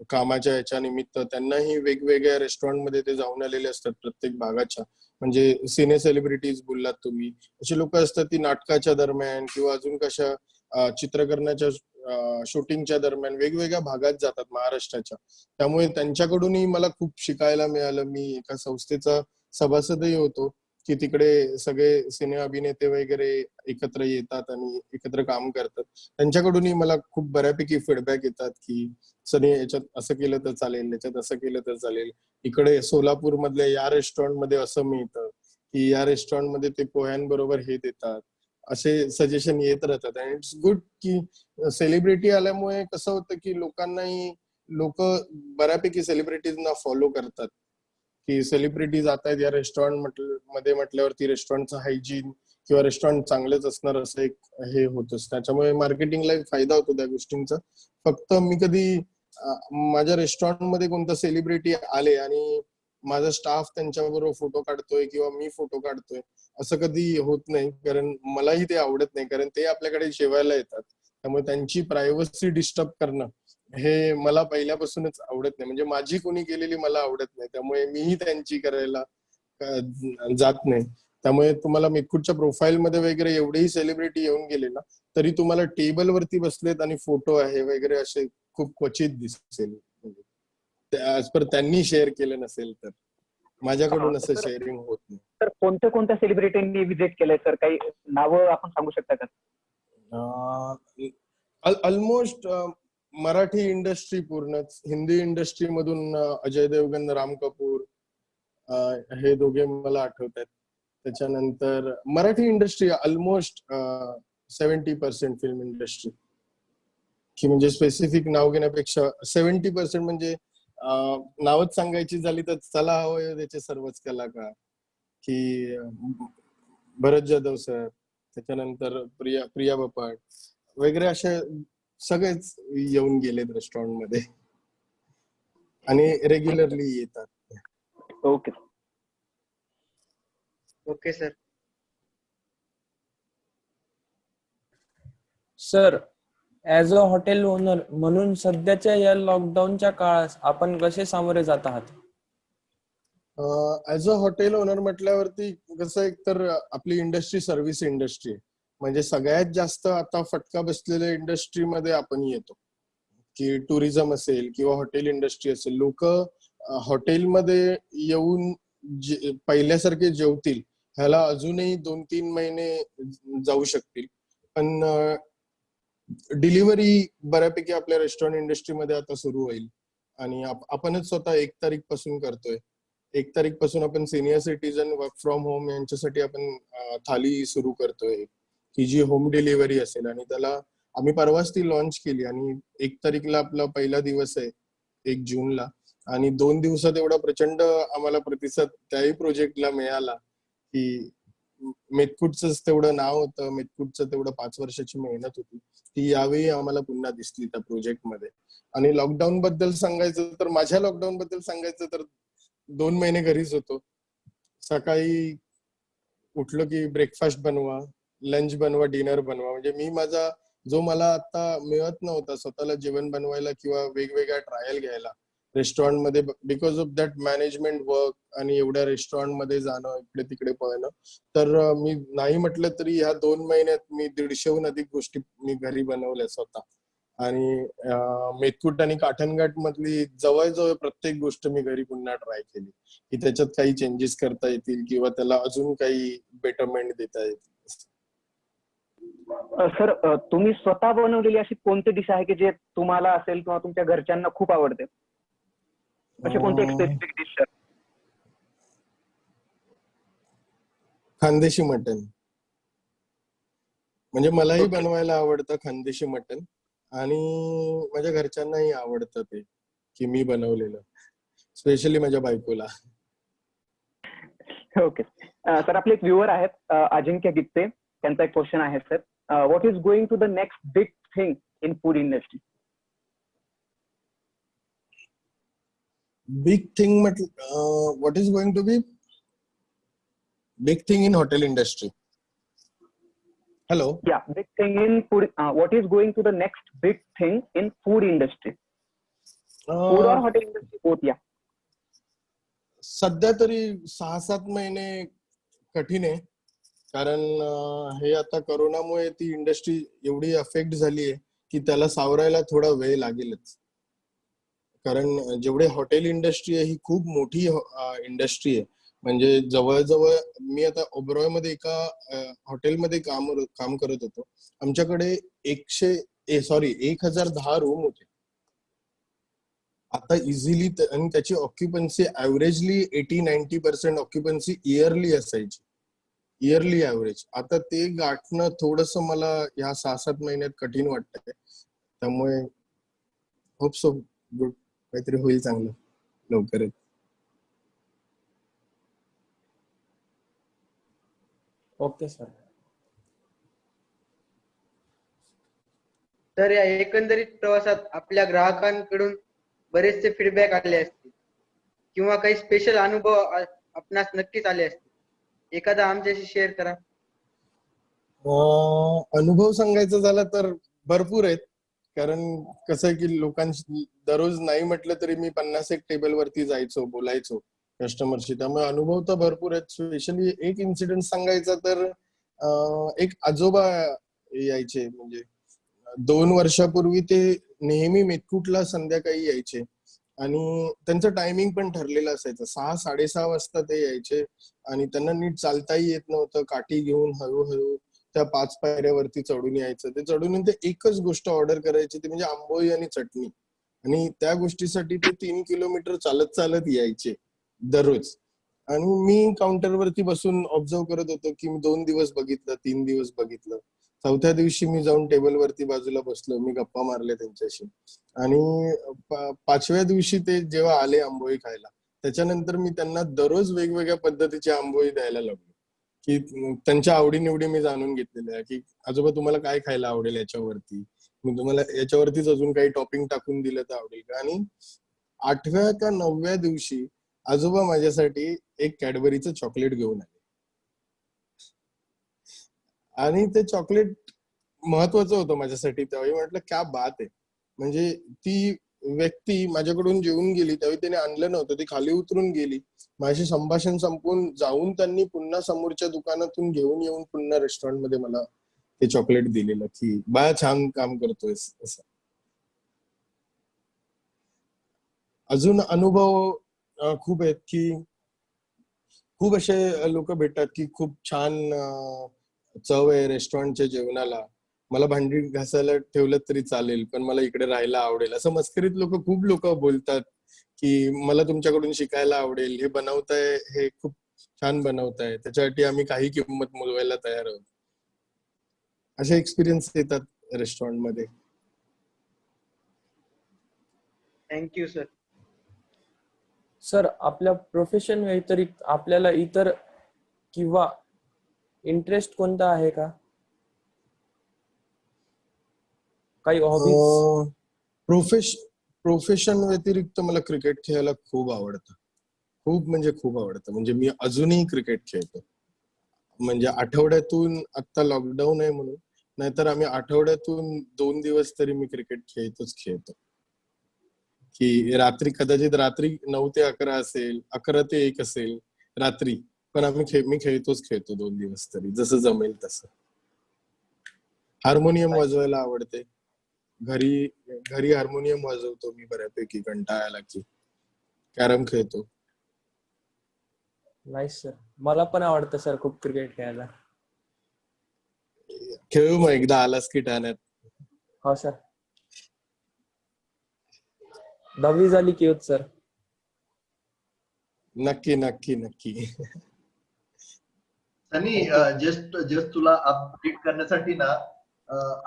कामाच्या याच्या निमित्त. त्यांनाही वेगवेगळ्या रेस्टॉरंटमध्ये ते जाऊन आलेले असतात प्रत्येक भागाच्या. म्हणजे सिने सेलिब्रिटीज बोललात तुम्ही, अशी लोक असतात ती नाटकाच्या दरम्यान किंवा अजून कशा चित्रकरणाच्या शूटिंगच्या दरम्यान वेगवेगळ्या भागात जातात महाराष्ट्राच्या. त्यामुळे त्यांच्याकडूनही मला खूप शिकायला मिळालं. मी एका संस्थेचा सभासदही होतो की तिकडे सगळे सिने अभिनेते वगैरे एकत्र येतात आणि एकत्र काम करतात. त्यांच्याकडूनही मला खूप बऱ्यापैकी फीडबॅक येतात की सनी याच्यात असं केलं तर चालेल, याच्यात असं केलं तर चालेल, इकडे सोलापूर मधल्या या रेस्टॉरंट मध्ये असं मिळतं, की या रेस्टॉरंट मध्ये ते पोह्यांबरोबर हे देतात. असे सजेशन येत राहतात. आणि इट्स गुड की सेलिब्रिटी आल्यामुळे कसं होतं की लोक बऱ्यापैकी सेलिब्रिटीजना फॉलो करतात, की सेलिब्रिटी जात आहेत या रेस्टॉरंट मध्ये म्हटल्यावरती रेस्टॉरंटचं हायजीन किंवा रेस्टॉरंट चांगलंच असणार असं एक हे होतच. त्याच्यामुळे मार्केटिंगला फायदा होतो त्या गोष्टींचा. फक्त मी कधी माझ्या रेस्टॉरंट मध्ये कोणता सेलिब्रिटी आले आणि माझा स्टाफ त्यांच्याबरोबर फोटो काढतोय किंवा मी फोटो काढतोय असं कधी होत नाही. कारण मलाही ते आवडत नाही. कारण ते आपल्याकडे जेवायला येतात, त्यामुळे त्यांची प्रायव्हसी डिस्टर्ब करणं हे मला पहिल्यापासूनच आवडत नाही. म्हणजे माझी कोणी केलेली मला आवडत नाही, त्यामुळे मीही त्यांची करायला जात नाही. त्यामुळे तुम्हाला मितकुटच्या प्रोफाईल मध्ये वगैरे एवढेही सेलिब्रिटी येऊन गेले ना, तरी तुम्हाला टेबल वरती बसलेत आणि फोटो आहे वगैरे असे खूप क्वचित दिसेल. ऍज पर त्यांनी शेअर केलं नसेल तर. माझ्याकडून असं शेअरिंग होत नाही. तर कोणत्या सेलिब्रिटींनी विजिट केलंय सर? काही नावं आपण सांगू शकता का? ऑलमोस्ट मराठी इंडस्ट्री पूर्णच. हिंदी इंडस्ट्री मधून अजय देवगण, राम कपूर हे दोघे मला आठवत आहेत. त्याच्यानंतर Marathi industry almost 70% film industry, की म्हणजे स्पेसिफिक नाव घेण्यापेक्षा 70% म्हणजे नावच सांगायची झाली तर चला हवं त्याचे सर्वच कलाकार, की भरत जाधव सर, त्याच्यानंतर प्रिया बपाट वगैरे असे सगळेच येऊन गेलेत रेस्टॉरंट मध्ये आणि रेग्युलरली येतात. Okay. Okay sir. Sir, as a hotel owner म्हणून सध्याच्या या लॉकडाऊनच्या काळात आपण कसे सामोरे जात आहात? ऍज अ हॉटेल ओनर म्हटल्यावरती कसं, एक तर आपली इंडस्ट्री सर्व्हिस इंडस्ट्री आहे. म्हणजे सगळ्यात जास्त आता फटका बसलेल्या इंडस्ट्रीमध्ये आपण येतो, की टुरिझम असेल किंवा हॉटेल इंडस्ट्री असेल. लोक हॉटेलमध्ये येऊन पहिल्यासारखे जेवतील ह्याला अजूनही 2-3 महिने जाऊ शकतील. पण डिलिव्हरी बऱ्यापैकी आपल्या रेस्टॉरंट इंडस्ट्रीमध्ये आता सुरू होईल आणि आपणच स्वतः 1 तारीख पासून करतोय. 1 तारीख पासून आपण senior citizen work from home यांच्यासाठी आपण थाली सुरू करतोय की जी होम डिलिव्हरी असेल आणि त्याला आम्ही परवाच ती लॉन्च केली आणि 1 तारीखला आपला पहिला दिवस आहे 1 जूनला आणि 2 दिवसात एवढा प्रचंड आम्हाला प्रतिसाद त्याही प्रोजेक्टला मिळाला की मेथकूटच तेवढं नाव होतं, मेथकूटचं तेवढं 5 वर्षाची मेहनत होती ती यावेळी आम्हाला पुन्हा दिसली त्या प्रोजेक्टमध्ये. आणि लॉकडाऊन बद्दल सांगायचं तर माझ्या लॉकडाऊन बद्दल सांगायचं तर 2 महिने घरीच होतो. सकाळी उठलो की ब्रेकफास्ट बनवा, लंच बनवा, डिनर बनवा. म्हणजे मी माझा जो मला आता मिळत नव्हता स्वतःला जेवण बनवायला किंवा वेगवेगळ्या ट्रायल घ्यायला रेस्टॉरंटमध्ये because of that management work आणि एवढ्या रेस्टॉरंटमध्ये जाणं इकडे तिकडे पळणं तर मी नाही म्हटलं तरी ह्या 2 महिन्यात मी 150हून अधिक गोष्टी मी घरी बनवल्या स्वतः. आणि मेथकूट आणि काठणघाट मधली जवळजवळ प्रत्येक गोष्ट मी घरी पुन्हा ट्राय केली की त्याच्यात काही चेंजेस करता येतील किंवा त्याला अजून काही बेटरमेंट देता येतील. सर तुम्ही स्वतः बनवलेली अशी कोणती डिश आहे की जे तुम्हाला असेल किंवा तुमच्या घरच्यांना खूप आवडते? अशी कोणती एक स्पेसिफिक डिश? खानदेशी मटन. म्हणजे मलाही बनवायला आवडतं खानदेशी मटन आणि माझ्या घरच्यांनाही आवडतं ते की मी बनवलेलं, स्पेशली माझ्या बायकोला. ओके सर, आपले एक व्ह्युअर आहेत अजिंक्य गित्ते, त्यांचा एक क्वेश्चन आहे sir. What is going to the next big thing in food industry? Big thing म्हटलं what is going to be big thing in hotel industry. Hello. Yeah big thing in food. What is going to the next big thing in food industry? Food और hotel industry both. Yeah सध्या तरी 6-7 महिने कठीण आहे कारण हे आता करोनामुळे ती इंडस्ट्री एवढी अफेक्ट झाली आहे की त्याला सावरायला थोडा वेळ लागेलच. कारण जेवढे हॉटेल इंडस्ट्री आहे ही खूप मोठी इंडस्ट्री आहे. म्हणजे जवळजवळ मी आता ओबरॉय मध्ये एका हॉटेलमध्ये काम करत होतो. आमच्याकडे 1010 रूम होते. आता इझिली आणि त्याची ऑक्युपन्सी ऍव्हरेजली 80-90% ऑक्युपन्सी इयरली असायची, इयरली ऍव्हरेज. आता ते गाठणं थोडस मला ह्या 6-7 महिन्यात कठीण वाटतंय. त्यामुळे होप सो गुड काहीतरी होईल चांगलं लवकरच. Okay sir. तर या एकंदरीत प्रवासात आपल्या ग्राहकांकडून बरेचसे फीडबॅक आले असतील किंवा काही स्पेशल अनुभव आपणास नक्कीच आले असतील. एखादा आमच्याशी शेअर करा. अनुभव सांगायचा झाला तर भरपूर आहेत. कारण कसं आहे की लोकांशी दररोज नाही म्हटलं तरी मी 50 टेबल वरती जायचो, बोलायचो कस्टमरशी. त्यामुळे अनुभव तर भरपूर आहेत. स्पेशली एक इन्सिडेंट सांगायचा तर एक आजोबा यायचे. म्हणजे 2 वर्षापूर्वी ते नेहमी मेथकूटला संध्याकाळी यायचे आणि त्यांचं टायमिंग पण ठरलेलं असायचं. 6-6:30 वाजता ते यायचे आणि त्यांना नीट चालताही येत नव्हतं. काठी घेऊन हळूहळू त्या 5 पायऱ्यावरती चढून यायचं. ते चढून येऊन ते एकच गोष्ट ऑर्डर करायची ती म्हणजे आंबोळी आणि चटणी. आणि त्या गोष्टीसाठी ते 3 किलोमीटर चालत चालत यायचे दररोज. आणि मी काउंटरवरती बसून ऑब्झर्व करत होतो की मी 2 दिवस बघितलं, 3 दिवस बघितलं. 4थ्या दिवशी मी जाऊन टेबलवरती बाजूला बसलो. मी गप्पा मारल्या त्यांच्याशी. आणि 5व्या दिवशी ते जेव्हा आले आंबोळी खायला त्याच्यानंतर मी त्यांना दररोज वेगवेगळ्या पद्धतीची आंबोळी द्यायला लागलो की त्यांच्या आवडीनिवडी मी जाणून घेतलेल्या आहे की आजोबा तुम्हाला काय खायला आवडेल याच्यावरती, मी तुम्हाला याच्यावरतीच अजून काही टॉपिंग टाकून दिलं तर आवडेल का. आणि 8व्या का 9व्या दिवशी आजोबा माझ्यासाठी एक कॅडबरीचं चॉकलेट घेऊन आले आणि ते चॉकलेट महत्वाचं होतं माझ्यासाठी. त्यावेळी म्हटलं क्या बात आहे. म्हणजे ती व्यक्ती माझ्याकडून जेवून गेली त्यावेळी त्याने आणलं नव्हतं, ती खाली उतरून गेली. माझे संभाषण संपून जाऊन त्यांनी पुन्हा समोरच्या दुकानातून घेऊन येऊन पुन्हा रेस्टॉरंट मध्ये मला ते चॉकलेट दिलेलं की बाळा छान काम करतोयस असं. अजून अनुभव खूप आहेत की खूप असे लोक भेटतात की खूप छान चव आहे रेस्टॉरंटच्या जेवणाला मला भांडी घासायला ठेवलं तरी चालेल, पण मला इकडे राहायला आवडेल. असं मस्करीत खूप लोक बोलतात की मला तुमच्याकडून शिकायला आवडेल, हे बनवताय हे खूप छान बनवताय, त्याच्यासाठी आम्ही काही किंमत मोजवायला तयार आहोत. असे एक्सपिरियन्स येतात रेस्टॉरंट मध्ये. Thank you, sir. सर, आपल्या प्रोफेशन व्यतिरिक्त आपल्याला इतर किंवा इंटरेस्ट कोणता आहे का? काही हॉबीज? प्रोफेशन व्यतिरिक्त मला क्रिकेट खेळायला खूप आवडतं. खूप म्हणजे खूप आवडतं. म्हणजे मी अजूनही क्रिकेट खेळतो. म्हणजे आठवड्यातून, आता लॉकडाऊन आहे म्हणून, नाहीतर आम्ही आठवड्यातून 2 दिवस तरी मी क्रिकेट खेळतो. की रात्री, कदाचित रात्री 9 ते 11 असेल, 11 ते 1 असेल रात्री, पण मी खेळतो 2 दिवस तरी, जसं जमेल तसं. हार्मोनियम वाजवायला आवडते. घरी हार्मोनियम वाजवतो मी बऱ्यापैकी, कंटाळा आला की. कॅरम खेळतो. Nice sir. मला पण आवडतं सर खूप क्रिकेट खेळायला. खेळू मग एकदा आलास की ठाण्यात. हो सर. 10वी झाली की होत सर. नक्की नक्की नक्की. सनी, जस्ट तुला अपडेट करण्यासाठी ना,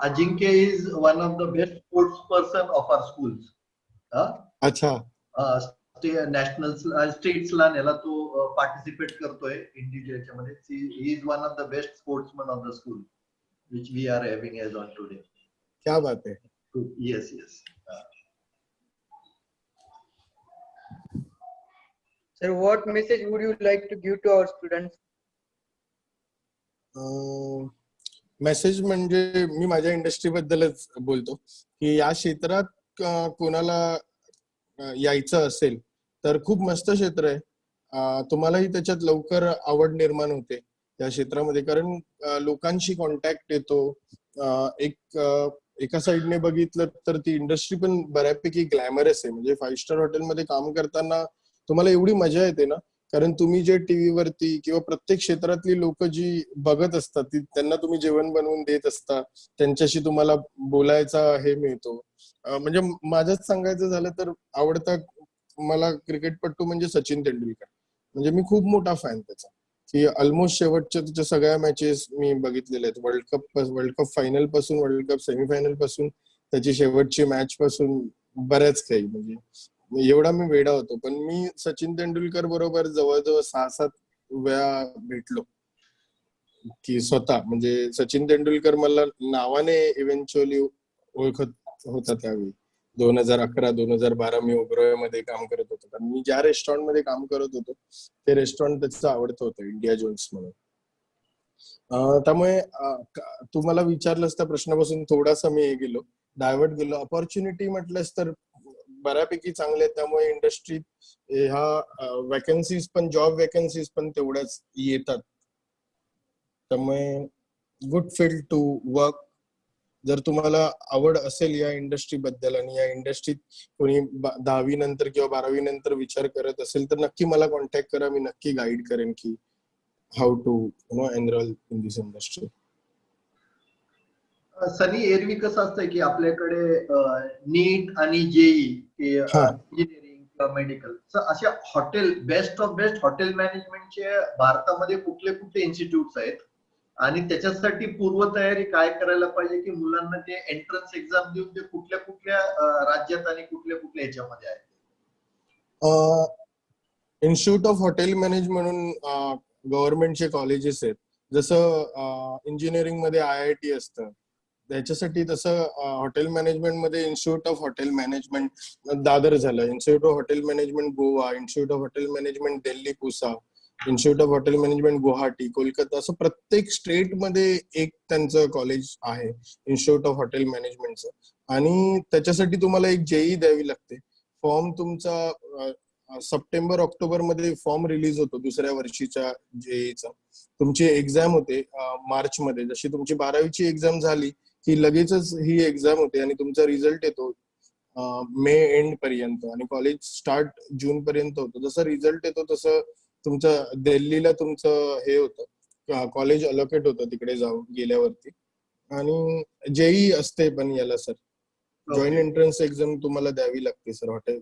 Ajinkya is one of the best sports person of our schools. अच्छा. नॅशनल स्टेट्सला नेला तो पार्टिसिपेट करतोय इंडिव्हिज्युअल मध्ये. He is one of the best sportsman of the school which we are having as on today. क्या बात है. Yes. Sir, what message would you like to give to our students? Message म्हणजे मी माझ्या industry बद्दलच बोलतो की या क्षेत्रात कोणाला यायचं असेल तर खूप मस्त क्षेत्र आहे. तुम्हालाही त्याच्यात लवकर आवड निर्माण होते त्या क्षेत्रामध्ये, कारण लोकांशी कॉन्टॅक्ट येतो. एका साईडने बघितलं तर ती इंडस्ट्री पण बऱ्यापैकी ग्लॅमरस आहे. म्हणजे 5 स्टार हॉटेलमध्ये काम करताना तुम्हाला एवढी मजा येते ना, कारण तुम्ही जे टीव्ही वरती किंवा प्रत्येक क्षेत्रातली लोक जी बघत असतात त्यांना तुम्ही जेवण बनवून देत असता, त्यांच्याशी तुम्हाला बोलायचा हे मिळतो. म्हणजे माझंच सांगायचं झालं तर आवडता मला क्रिकेटपटू म्हणजे सचिन तेंडुलकर. म्हणजे मी खूप मोठा फॅन त्याचा, की ऑलमोस्ट शेवटच्या त्याच्या सगळ्या मॅचेस मी बघितलेल्या आहेत. वर्ल्ड कप फायनल पासून, वर्ल्ड कप सेमीफायनल पासून, त्याची शेवटची मॅच पासून बऱ्याच काही. म्हणजे एवढा मी वेडा होतो. पण मी सचिन तेंडुलकर बरोबर जवळजवळ 6-7 वेळा भेटलो, की स्वतः. म्हणजे सचिन तेंडुलकर मला नावाने इव्हेंच्युअली ओळखत होता त्यावेळी. 2011-2012 मी ओबरॉय मध्ये काम करत होतो. कारण मी ज्या रेस्टॉरंट मध्ये काम करत होतो ते रेस्टॉरंट त्याचं आवडतं होतं, इंडिया जोन्स म्हणून. त्यामुळे तुम्हाला विचारलंस त्या प्रश्नापासून थोडासा मी गेलो, डायव्हर्ट गेलो. अपॉर्च्युनिटी म्हटलंस तर बऱ्यापैकी चांगले आहेत. त्यामुळे इंडस्ट्रीत ह्या वॅकन्सीज पण, जॉब वॅकन्सीज पण तेवढ्याच येतात. त्यामुळे गुड फील्ड टू वर्क. जर तुम्हाला आवड असेल या इंडस्ट्री बद्दल आणि या इंडस्ट्रीत कोणी 10वी नंतर किंवा 12वी नंतर विचार करत असेल तर नक्की मला कॉन्टॅक्ट करा. मी नक्की गाईड करेन की how to enrol in this industry. Sunny, एरवी कसं असतंय की आपल्याकडे नीट आणि जेई इंजिनिअरिंग किंवा मेडिकल, अशा hotel, best of best hotel मॅनेजमेंटचे भारतामध्ये कुठले इन्स्टिट्यूट्स आहेत आणि त्याच्यासाठी पूर्वतयारी काय करायला पाहिजे की मुलांना ते एंट्रन्स एक्झाम देऊन ते कुठल्या राज्यात आणि कुठल्या ह्याच्यामध्ये आहेत? इन्स्टिट्यूट ऑफ हॉटेल मॅनेजमेंट म्हणून गव्हर्नमेंटचे कॉलेजेस आहेत. जसं इंजिनिअरिंग मध्ये IIT असतं, त्याच्यासाठी तसं हॉटेल मॅनेजमेंट मध्ये institute of hotel management Dadar झालं, institute of hotel management Goa, institute of hotel management Delhi Pusa, institute of hotel management Guwahati, Kolkata, असं प्रत्येक स्टेट मध्ये एक त्यांचं कॉलेज आहे इन्स्टिट्यूट ऑफ हॉटेल मॅनेजमेंटचं. आणि त्याच्यासाठी तुम्हाला एक जेई द्यावी लागते. फॉर्म तुमचा सप्टेंबर-ऑक्टोबर मध्ये फॉर्म रिलीज होतो दुसऱ्या वर्षीच्या जेईचा. तुमची एक्झाम होते मार्च मध्ये. जशी तुमची 12वीची एक्झाम झाली की लगेचच ही एक्झाम होते आणि तुमचा रिझल्ट येतो मे एंड पर्यंत आणि कॉलेज स्टार्ट जून पर्यंत होतं. जसं रिझल्ट येतो तसं तुमचं दिल्लीला तुमचं हे होतं, कॉलेज अलोकेट होतं तिकडे जाऊन गेल्यावरती. आणि जेई असते पण याला सर, जॉईंट एंट्रन्स एक्झाम तुम्हाला द्यावी लागते सर हॉटेल.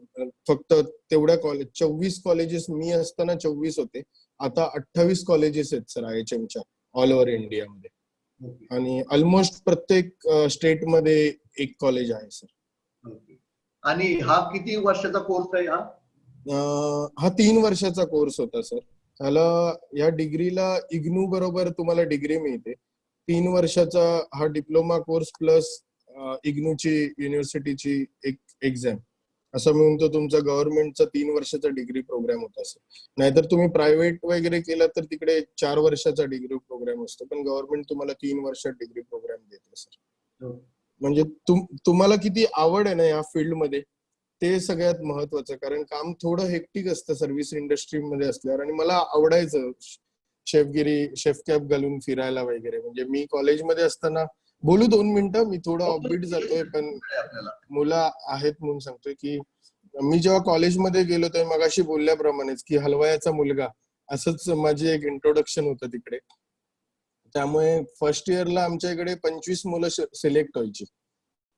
फक्त तेवढ्या कॉलेज 24 कॉलेजेस मी असताना 24 होते, आता 28 कॉलेजेस आहेत सर IHMच्या ऑल ओव्हर इंडियामध्ये. आणि ऑलमोस्ट प्रत्येक स्टेट मध्ये एक कॉलेज आहे सर. आणि हा किती वर्षाचा कोर्स आहे हा? हा 3 वर्षाचा कोर्स होता सर. त्याला या डिग्रीला इग्नू बरोबर तुम्हाला डिग्री मिळते. 3 वर्षाचा हा डिप्लोमा कोर्स प्लस इग्नूची युनिव्हर्सिटीची एक एक्झाम असं मिळून तो तुमचा गव्हर्नमेंटचा 3 वर्षाचा डिग्री प्रोग्राम होता सर. नाहीतर तुम्ही प्रायव्हेट वगैरे केलं तर तिकडे 4 वर्षाचा डिग्री प्रोग्राम असतो, पण गव्हर्नमेंट तुम्हाला 3 वर्षात डिग्री प्रोग्राम देते सर. म्हणजे तुम्हाला किती आवड आहे ना या फील्डमध्ये ते सगळ्यात महत्वाचं. कारण काम थोडं हेक्टिक असतं सर्व्हिस इंडस्ट्रीमध्ये असल्यावर, आणि मला आवडायचं शेफ कॅप घालून फिरायला वगैरे. म्हणजे मी कॉलेजमध्ये असताना, बोलू 2 मिनिटं, मी थोडं ऑफबीट जातोय पण आपल्याला मुलं आहेत म्हणून सांगतोय की मी जेव्हा कॉलेजमध्ये गेलो तेव्हा मगाशी बोलल्याप्रमाणेच की हलवायाचा मुलगा असंच माझे एक इंट्रोडक्शन होतं तिकडे. त्यामुळे फर्स्ट इयरला आमच्या इकडे 25 मुलं सिलेक्ट व्हायची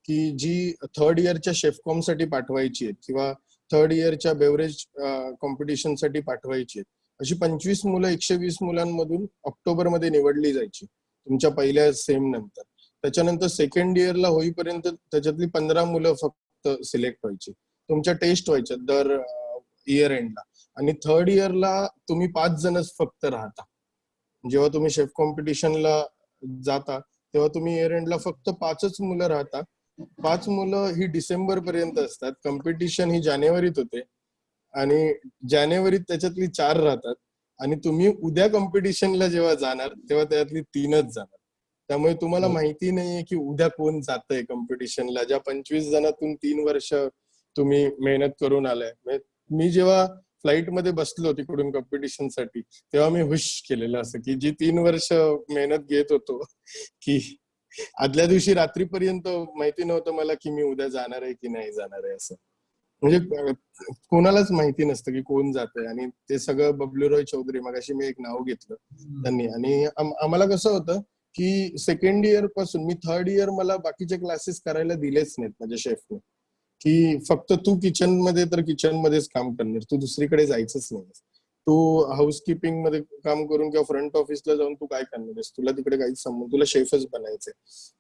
की जी थर्ड इयरच्या शेफकॉम साठी पाठवायची आहेत किंवा थर्ड इयरच्या बेवरेज कॉम्पिटिशन साठी पाठवायची आहेत. अशी 25 मुलं 120 मुलांमधून ऑक्टोबरमध्ये निवडली जायची तुमच्या पहिल्या सेम नंतर. त्याच्यानंतर सेकंड इयरला होईपर्यंत त्याच्यातली 15 मुलं फक्त सिलेक्ट व्हायची. तुमच्या टेस्ट व्हायच्या दर इयर एंडला. आणि थर्ड इयरला तुम्ही 5 जणच फक्त राहता. जेव्हा तुम्ही शेफ कॉम्पिटिशनला जाता तेव्हा तुम्ही इयर एंडला फक्त 5च मुलं राहता. 5 मुलं ही डिसेंबर पर्यंत असतात. कॉम्पिटिशन ही जानेवारीत होते आणि जानेवारीत त्याच्यातली 4 राहतात. आणि तुम्ही उद्या कॉम्पिटिशनला जेव्हा जाणार तेव्हा त्यातली 3च जाणार. त्यामुळे तुम्हाला माहिती नाहीये की उद्या कोण जातंय कॉम्पिटिशनला. ज्या 25 जणातून 3 वर्ष तुम्ही मेहनत करून आलाय. मी जेव्हा फ्लाईट मध्ये बसलो तिकडून कॉम्पिटिशनसाठी तेव्हा मी हुश केलेलं असं की जी 3 वर्ष मेहनत घेत होतो की आदल्या दिवशी रात्रीपर्यंत माहिती नव्हतं मला की मी उद्या जाणार आहे की नाही जाणार आहे. असं म्हणजे कोणालाच माहिती नसतं की कोण जातंय. आणि ते सगळं बबलूरॉय चौधरी, मगाशी मी एक नाव घेतलं त्यांनी. आणि आम्हाला कसं होतं की सेकंड इयर पासून, मी थर्ड इयर मला बाकीचे क्लासेस करायला दिलेच नाहीत माझ्या शेफने, की फक्त तू किचन मध्ये तर किचन मध्येच काम करणार, तू दुसरीकडे जायचंच नाही. तू हाऊसकीपिंग मध्ये काम करून किंवा फ्रंट ऑफिसला जाऊन तू काय करणार आहेस, तुला तिकडे काहीच संबंध, तुला शेफच बनायचंय.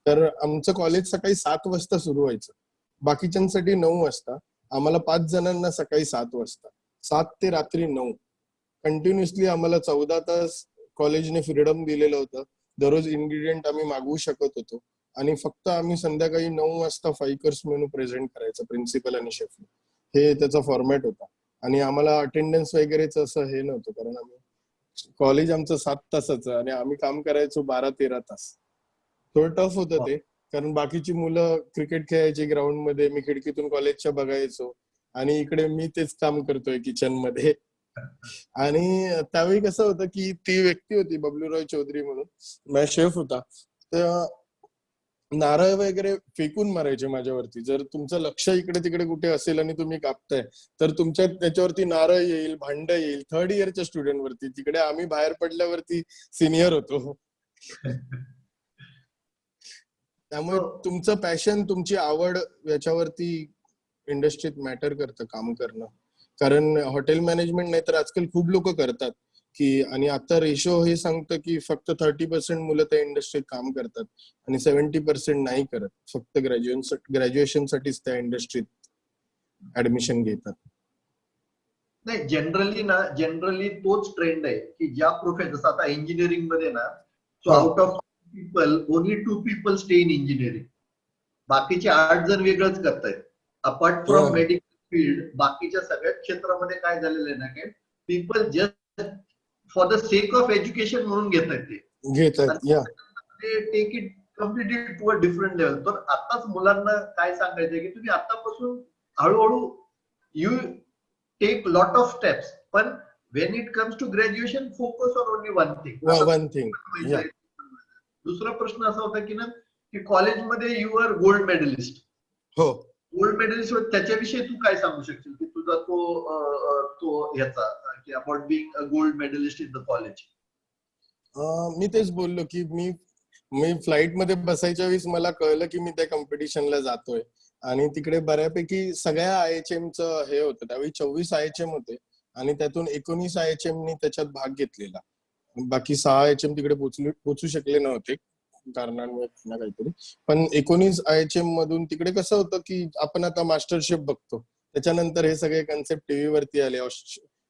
तर आमचं कॉलेज सकाळी 7 वाजता सुरू व्हायचं, बाकीच्यांसाठी 9 वाजता. आम्हाला 5 जणांना सकाळी 7 वाजता 7 ते रात्री 9 कंटिन्युअसली आम्हाला 14 तास कॉलेजने फ्रीडम दिलेलं होतं. दररोज इन्ग्रेडियंट आम्ही मागवू शकत होतो आणि फक्त आम्ही संध्याकाळी 9 वाजता 5 कोर्स मेनू प्रेझेंट करायचं प्रिन्सिपल आणि शेफने. हे त्याचा फॉर्मॅट होता. आणि आम्हाला अटेंडन्स वगैरेच असं हे नव्हतं, कारण आम्ही कॉलेज आमचं 7 तासाचं आणि आम्ही काम करायचो 12-13 तास. थोडं टफ होतं ते, कारण बाकीची मुलं क्रिकेट खेळायची ग्राउंड मध्ये, मी खिडकीतून कॉलेजच्या बघायचो आणि इकडे मी तेच काम करतोय किचन मध्ये. आणि त्यावेळी कसं होतं की ती व्यक्ती होती बबलूरॉय चौधरी म्हणून, माझा शेफ होता, तर नारळ वगैरे फेकून मारायचे माझ्यावरती. जर तुमचं लक्ष इकडे तिकडे कुठे असेल आणि तुम्ही कापताय तर तुमच्या त्याच्यावरती नारळ येईल, भांड येईल. थर्ड इयरच्या स्टुडंट वरती, तिकडे आम्ही बाहेर पडल्यावरती सिनियर होतो. त्यामुळे तुमचं पॅशन, तुमची आवड याच्यावरती इंडस्ट्रीत मॅटर करतं काम करणं. कारण हॉटेल मॅनेजमेंट नाही तर आजकाल खूप लोक करतात की, आणि आता रेशो हे सांगतं की फक्त 30% मुलं त्या इंडस्ट्रीत काम करतात आणि 70% नाही करत, फक्त ग्रॅज्युएशन साठीच त्या इंडस्ट्रीत ऍडमिशन घेतात. नाही, जनरली तोच ट्रेंड आहे की ज्या प्रोफेशन, जसं आता इंजिनिअरिंग मध्ये ना, so out of people only 2 people stay in engineering. बाकीचे 8 जण वेगळंच करतायत. अपार्ट फ्रॉम मेडिकल फील्ड, बाकीच्या सगळ्या क्षेत्रामध्ये काय झालेलं आहे ना, की people just for the sake of education म्हणून घेतात ते take it completely to a different level. तर आताच मुलांना काय सांगायचंय की तुम्ही आतापासून हळूहळू you take lot of steps, पण when it comes to graduation focus on only one thing. दुसरा प्रश्न असा होता की ना, की कॉलेजमध्ये यू आर गोल्ड मेडलिस्ट. हो, गोल्ड मेडलिस्ट, त्याच्याविषयी तू काय सांगू शकशील की तुझा तो ह्याचा की about being a gold medalist in the college? मी तेच बोललो की मी मी फ्लाईट मध्ये बसायच्या वेळेस मला कळलं की मी त्या कॉम्पिटिशनला जातोय आणि तिकडे बऱ्यापैकी सगळ्या IHM-चं हे होतं. त्यावेळी 24 IHM होते आणि त्यातून 19 IHM-नी त्याच्यात भाग घेतलेला. बाकी 6 IHM तिकडे पोचू शकले नव्हते कारणांमुळे ना काहीतरी. पण 19 IHM मधून तिकडे कसं होतं की आपण आता मास्टर शेफ बघतो, त्याच्यानंतर हे सगळे कन्सेप्ट टीव्ही वरती आले,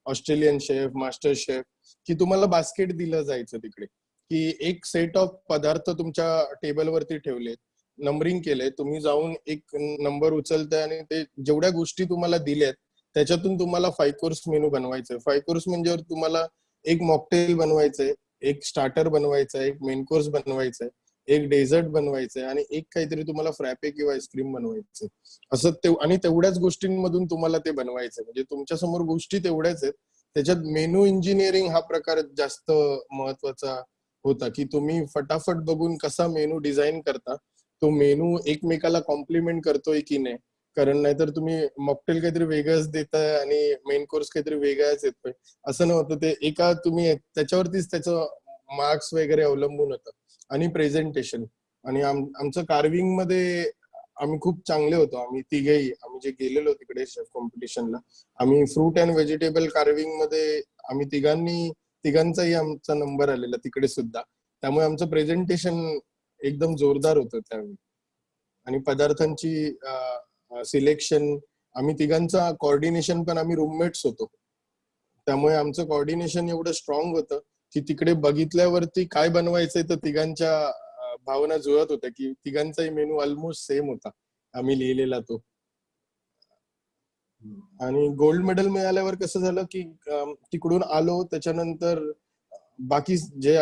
ऑस्ट्रेलियन शेफ, मास्टर शेफ, की तुम्हाला बास्केट दिलं जायचं तिकडे, की एक सेट ऑफ पदार्थ तुमच्या टेबलवरती ठेवले, नंबरिंग केलंय, तुम्ही जाऊन एक नंबर उचलताय आणि ते जेवढ्या गोष्टी तुम्हाला दिल्यात त्याच्यातून तुम्हाला 5 कोर्स मेनू बनवायचंय. 5 कोर्स म्हणजे तुम्हाला एक मॉकटेल बनवायचंय, एक स्टार्टर बनवायचंय, एक मेन कोर्स बनवायचंय, एक डेझर्ट बनवायचंय आणि एक काहीतरी तुम्हाला फ्रॅपे किंवा आईस्क्रीम बनवायचंय. असं आणि तेवढ्याच गोष्टींमधून तुम्हाला ते बनवायचंय. म्हणजे तुमच्या समोर गोष्टी तेवढ्याच आहेत. त्याच्यात मेनू इंजिनिअरिंग हा प्रकार जास्त महत्वाचा होता, की तुम्ही फटाफट बघून कसा मेनू डिझाईन करता, तो मेनू एकमेकाला कॉम्प्लिमेंट करतोय की नाही. कारण नाहीतर तुम्ही मॉकटेल काहीतरी वेगळंच देताय आणि मेन कोर्स काहीतरी वेगळाच येतोय, असं नव्हतं. ते एका तुम्ही त्याच्यावरतीच त्याचं मार्क्स वगैरे अवलंबून होतं. आणि प्रेझेंटेशन आणि आमचं कार्विंग मध्ये आम्ही खूप चांगले होतो. आम्ही तिघेही, आम्ही जे गेलेलो तिकडे शेफ कॉम्पिटिशनला, आम्ही फ्रूट अँड व्हेजिटेबल कार्विंग मध्ये आम्ही तिघांचाही आमचा नंबर आलेला तिकडे सुद्धा. त्यामुळे आमचं प्रेझेंटेशन एकदम जोरदार होतं त्यावेळी. आणि पदार्थांची सिलेक्शन, आम्ही तिघांचा कोऑर्डिनेशन पण, आम्ही रूममेट्स होतो, त्यामुळे आमचं कोऑर्डिनेशन एवढं स्ट्रॉंग होतं की तिकडे बघितल्यावरती काय बनवायचंय तर तिघांच्या भावना जुळत होत्या, की तिघांचाही मेनू ऑलमोस्ट सेम होता आम्ही लिहिलेला तो. आणि गोल्ड मेडल मिळाल्यावर कसं झालं की तिकडून आलो, त्याच्यानंतर बाकी जे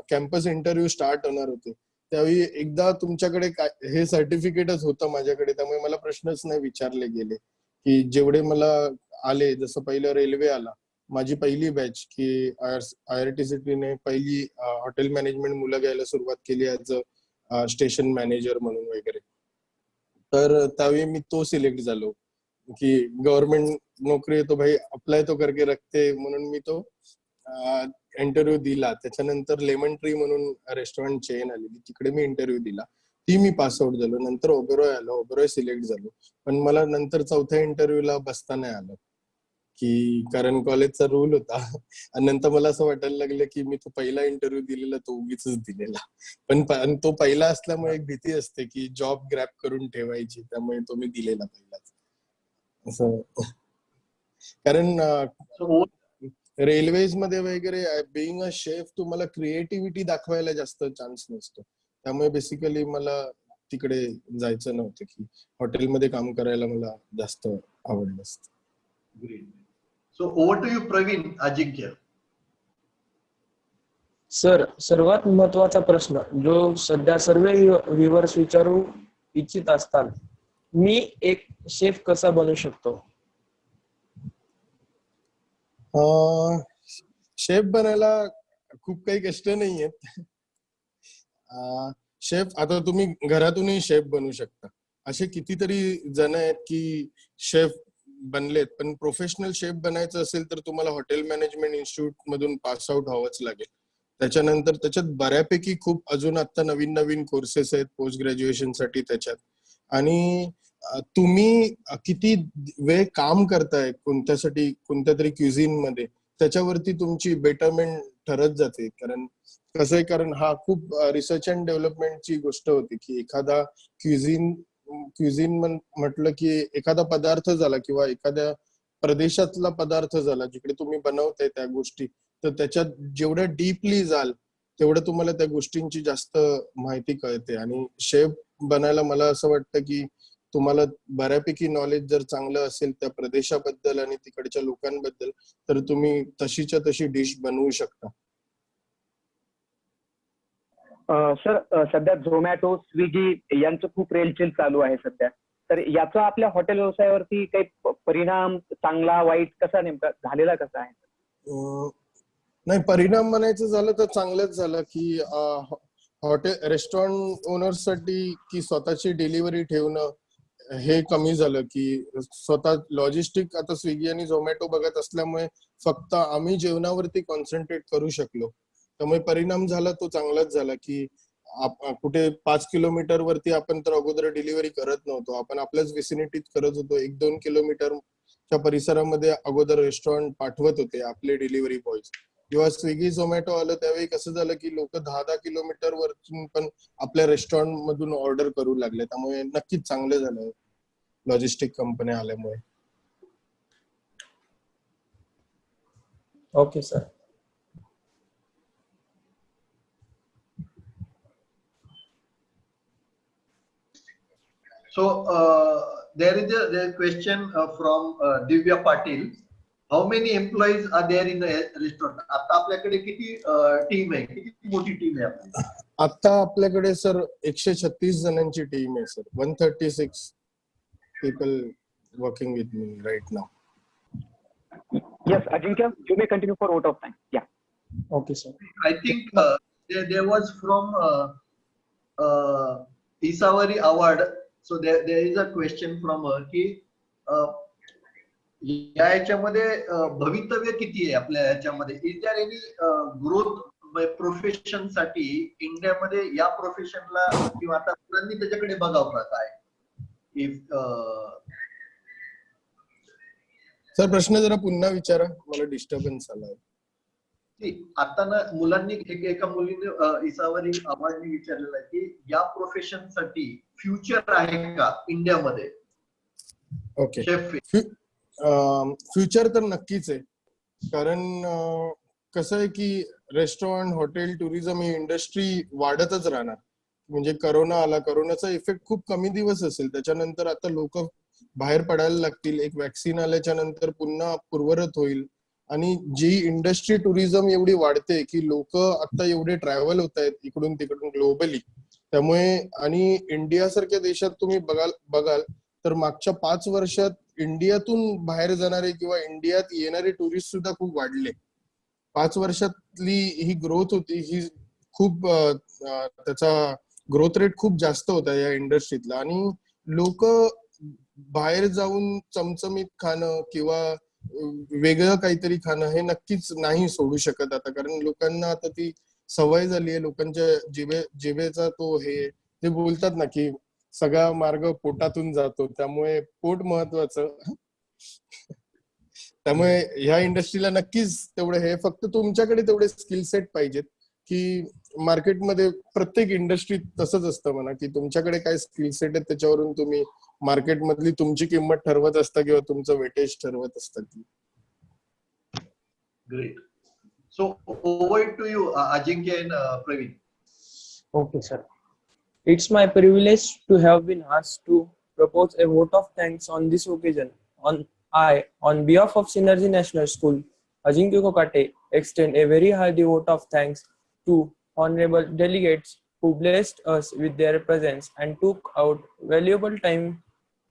कॅम्पस इंटरव्ह्यू स्टार्ट होणार होते त्यावेळी एकदा तुमच्याकडे हे सर्टिफिकेटच होतं माझ्याकडे, त्यामुळे मला प्रश्नच नाही विचारले गेले की जेवढे मला आले. जसं पहिलं रेल्वे आला, माझी पहिली बॅच की IRTCTने पहिली हॉटेल मॅनेजमेंट मुलं घ्यायला सुरुवात केली ऍज अ स्टेशन मॅनेजर म्हणून वगैरे. तर त्यावेळी मी तो सिलेक्ट झालो की गव्हर्नमेंट नौकरी है तो भाई अप्लाय तो करके रखते, म्हणून मी तो इंटरव्ह्यू दिला. त्याच्यानंतर लेमन ट्री म्हणून रेस्टॉरंट चेन आलेली, तिकडे मी इंटरव्ह्यू दिला, ती मी पास आउट झालो. नंतर ओबेरॉय आलो, ओबेरॉय सिलेक्ट झालो. पण मला नंतर चौथ्या इंटरव्ह्यूला बसता नाही आलं, की कारण कॉलेजचा रूल होता. आणि नंतर मला असं वाटायला लागलं की मी तो पहिला इंटरव्ह्यू दिलेला तो उगीच दिलेला. पण तो पहिला असल्यामुळे एक भीती असते की जॉब ग्रॅब करून ठेवायची, त्यामुळे तो मी दिलेला पहिलाच असं. कारण रेल्वेज मध्ये वगैरे बिईंग अ शेफ तुम्हाला क्रिएटिव्हिटी दाखवायला जास्त चान्स नसतो, त्यामुळे बेसिकली मला तिकडे जायचं नव्हतं, की हॉटेलमध्ये काम करायला मला जास्त आवडलं असतं. Great. So over to you Praveen Ajinkya. Sir, सर्वात महत्वाचा प्रश्न जो सध्या सर्व व्ह्युअर्स विचारू इच्छित असतात, मी एक शेफ कसा बनू शकतो? शेफ बनायला खूप काही कष्ट नाहीयेत. शेफ आता तुम्ही घरातूनही शेफ बनू शकता. असे कितीतरी जण आहेत की शेफ बनलेत, पण प्रोफेशनल शेफ बनायचं असेल तर तुम्हाला हॉटेल मॅनेजमेंट इन्स्टिट्यूट मधून पास आउट व्हावंच लागेल. त्याच्यानंतर त्याच्यात बऱ्यापैकी खूप अजून आता नवीन कोर्सेस आहेत पोस्ट ग्रॅज्युएशन साठी त्याच्यात. आणि तुम्ही किती वेळ काम करताय कोणत्यासाठी, कोणत्या तरी क्युझिन मध्ये, त्याच्यावरती तुमची बेटरमेंट ठरत जाते. कारण कसं आहे, कारण हा खूप रिसर्च अँड डेव्हलपमेंटची गोष्ट होती की एखादा क्युझिन म्हटलं की एखादा पदार्थ झाला किंवा एखाद्या प्रदेशातला पदार्थ झाला जिकडे तुम्ही बनवताय त्या गोष्टी, तर त्याच्यात जेवढं डीपली जाल तेवढं तुम्हाला त्या गोष्टींची जास्त माहिती कळते. आणि शेफ बनायला मला असं वाटतं की तुम्हाला बऱ्यापैकी नॉलेज जर चांगलं असेल त्या प्रदेशाबद्दल आणि तिकडच्या लोकांबद्दल, तर तुम्ही तशीच्या तशी डिश बनवू शकता. सर, सध्या झोमॅटो, स्विगी यांचं खूप रेलचेल चालू आहे सध्या. तर याचा आपल्या हॉटेल व्यवसायावरती काही परिणाम चांगला वाईट कसा नेमका झालेला कसा आहे? नाही, परिणाम म्हणायचं झालं तर चांगलंच झालं की हॉटेल रेस्टॉरंट ओनर्स साठी की स्वतःची डिलिव्हरी ठेवणं हे कमी झालं, की स्वतः लॉजिस्टिक आता स्विगी आणि झोमॅटो बघत असल्यामुळे फक्त आम्ही जेवणावरती कॉन्सन्ट्रेट करू शकलो. त्यामुळे परिणाम झाला तो चांगलाच झाला की कुठे 5 किलोमीटर वरती आपण तर अगोदर डिलिव्हरी करत नव्हतो. आपण आपल्याच विसिनिटीत करत होतो. 1-2 किलोमीटरच्या परिसरामध्ये अगोदर रेस्टॉरंट पाठवत होते आपले डिलिव्हरी बॉयज. जेव्हा स्विगी झोमॅटो आलं त्यावेळी कसं झालं की लोक 10-10 किलोमीटर वरतून पण आपल्या रेस्टॉरंट मधून ऑर्डर करू लागले. त्यामुळे नक्कीच चांगलं झालं लॉजिस्टिक कंपन्या आल्यामुळे. Okay sir. So there is a question from Divya Patil. How many employees are there in the restaurant? आता आपल्याकडे किती टीम आहे, किती मोठी टीम आहे आपली? आता आपल्याकडे सर 136 जणांची टीम आहे sir. 136 people working with me right now. Yes, Ajinkya, you may continue for vote of thanks. Yeah. Okay sir. I think there was from Isavari Award. So there is a question from her की या याच्यामध्ये भवितव्य किती आहे आपल्या याच्यामध्ये? Is there any growth profession साठी इंडियामध्ये या प्रोफेशनला किंवा आता मुलांनी त्याच्याकडे बघावं का काय? इफ सर प्रश्न जरा पुन्हा विचारा, मला डिस्टर्बन्स आला. आता ना मुलांनी एका मुलीने इसावरी आवाजने विचारलेला आहे की या प्रोफेशन साठी फ्युचर आहे का इंडियामध्ये? ओके. फ्युचर तर नक्कीच आहे. कारण कसं आहे की रेस्टॉरंट, हॉटेल, टुरिझम ही इंडस्ट्री वाढतच राहणार. म्हणजे करोना आला, करोनाचा इफेक्ट खूप कमी दिवस असेल, त्याच्यानंतर आता लोक बाहेर पडायला लागतील. एक वॅक्सिन आल्याच्या नंतर पुन्हा पूर्वरत होईल. आणि जी इंडस्ट्री टुरिझम एवढी वाढते की लोक आता एवढे ट्रॅव्हल होत आहेत इकडून तिकडून ग्लोबली. त्यामुळे आणि इंडिया सारख्या देशात तुम्ही बघाल तर मागच्या 5 वर्षात इंडियातून बाहेर जाणारे किंवा इंडियात येणारे टुरिस्ट सुद्धा खूप वाढले. 5 वर्षातली ही ग्रोथ होती, ही खूप त्याचा ग्रोथ रेट खूप जास्त होता या इंडस्ट्रीतला. आणि लोक बाहेर जाऊन चमचमीत खाणं किंवा वेगळं काहीतरी खाणं हे नक्कीच नाही सोडू शकत आता. कारण लोकांना आता ती सवय झाली आहे. लोकांच्या जिभेचा तो हे ते बोलतात ना की सगळा मार्ग पोटातून जातो, त्यामुळे पोट महत्वाचं. त्यामुळे ह्या इंडस्ट्रीला नक्कीच तेवढं हे, फक्त तुमच्याकडे तेवढे स्किल सेट पाहिजेत की मार्केटमध्ये प्रत्येक इंडस्ट्रीत तसंच असतं म्हणा की तुमच्याकडे काय स्किल सेट आहे त्याच्यावरून तुम्ही मार्केट मधली तुमची किंमत ठरवत असता किंवा तुमचं वेटेज ठरवत असतं. Great. So over to you Ajinkya and Praveen. Okay, sir. It's my privilege to have been asked to propose a vote of thanks on this occasion. On behalf of Synergy National School, Ajinkya Kokate, extend a very hearty vote of thanks to honorable delegates who blessed us with their presence and took out valuable time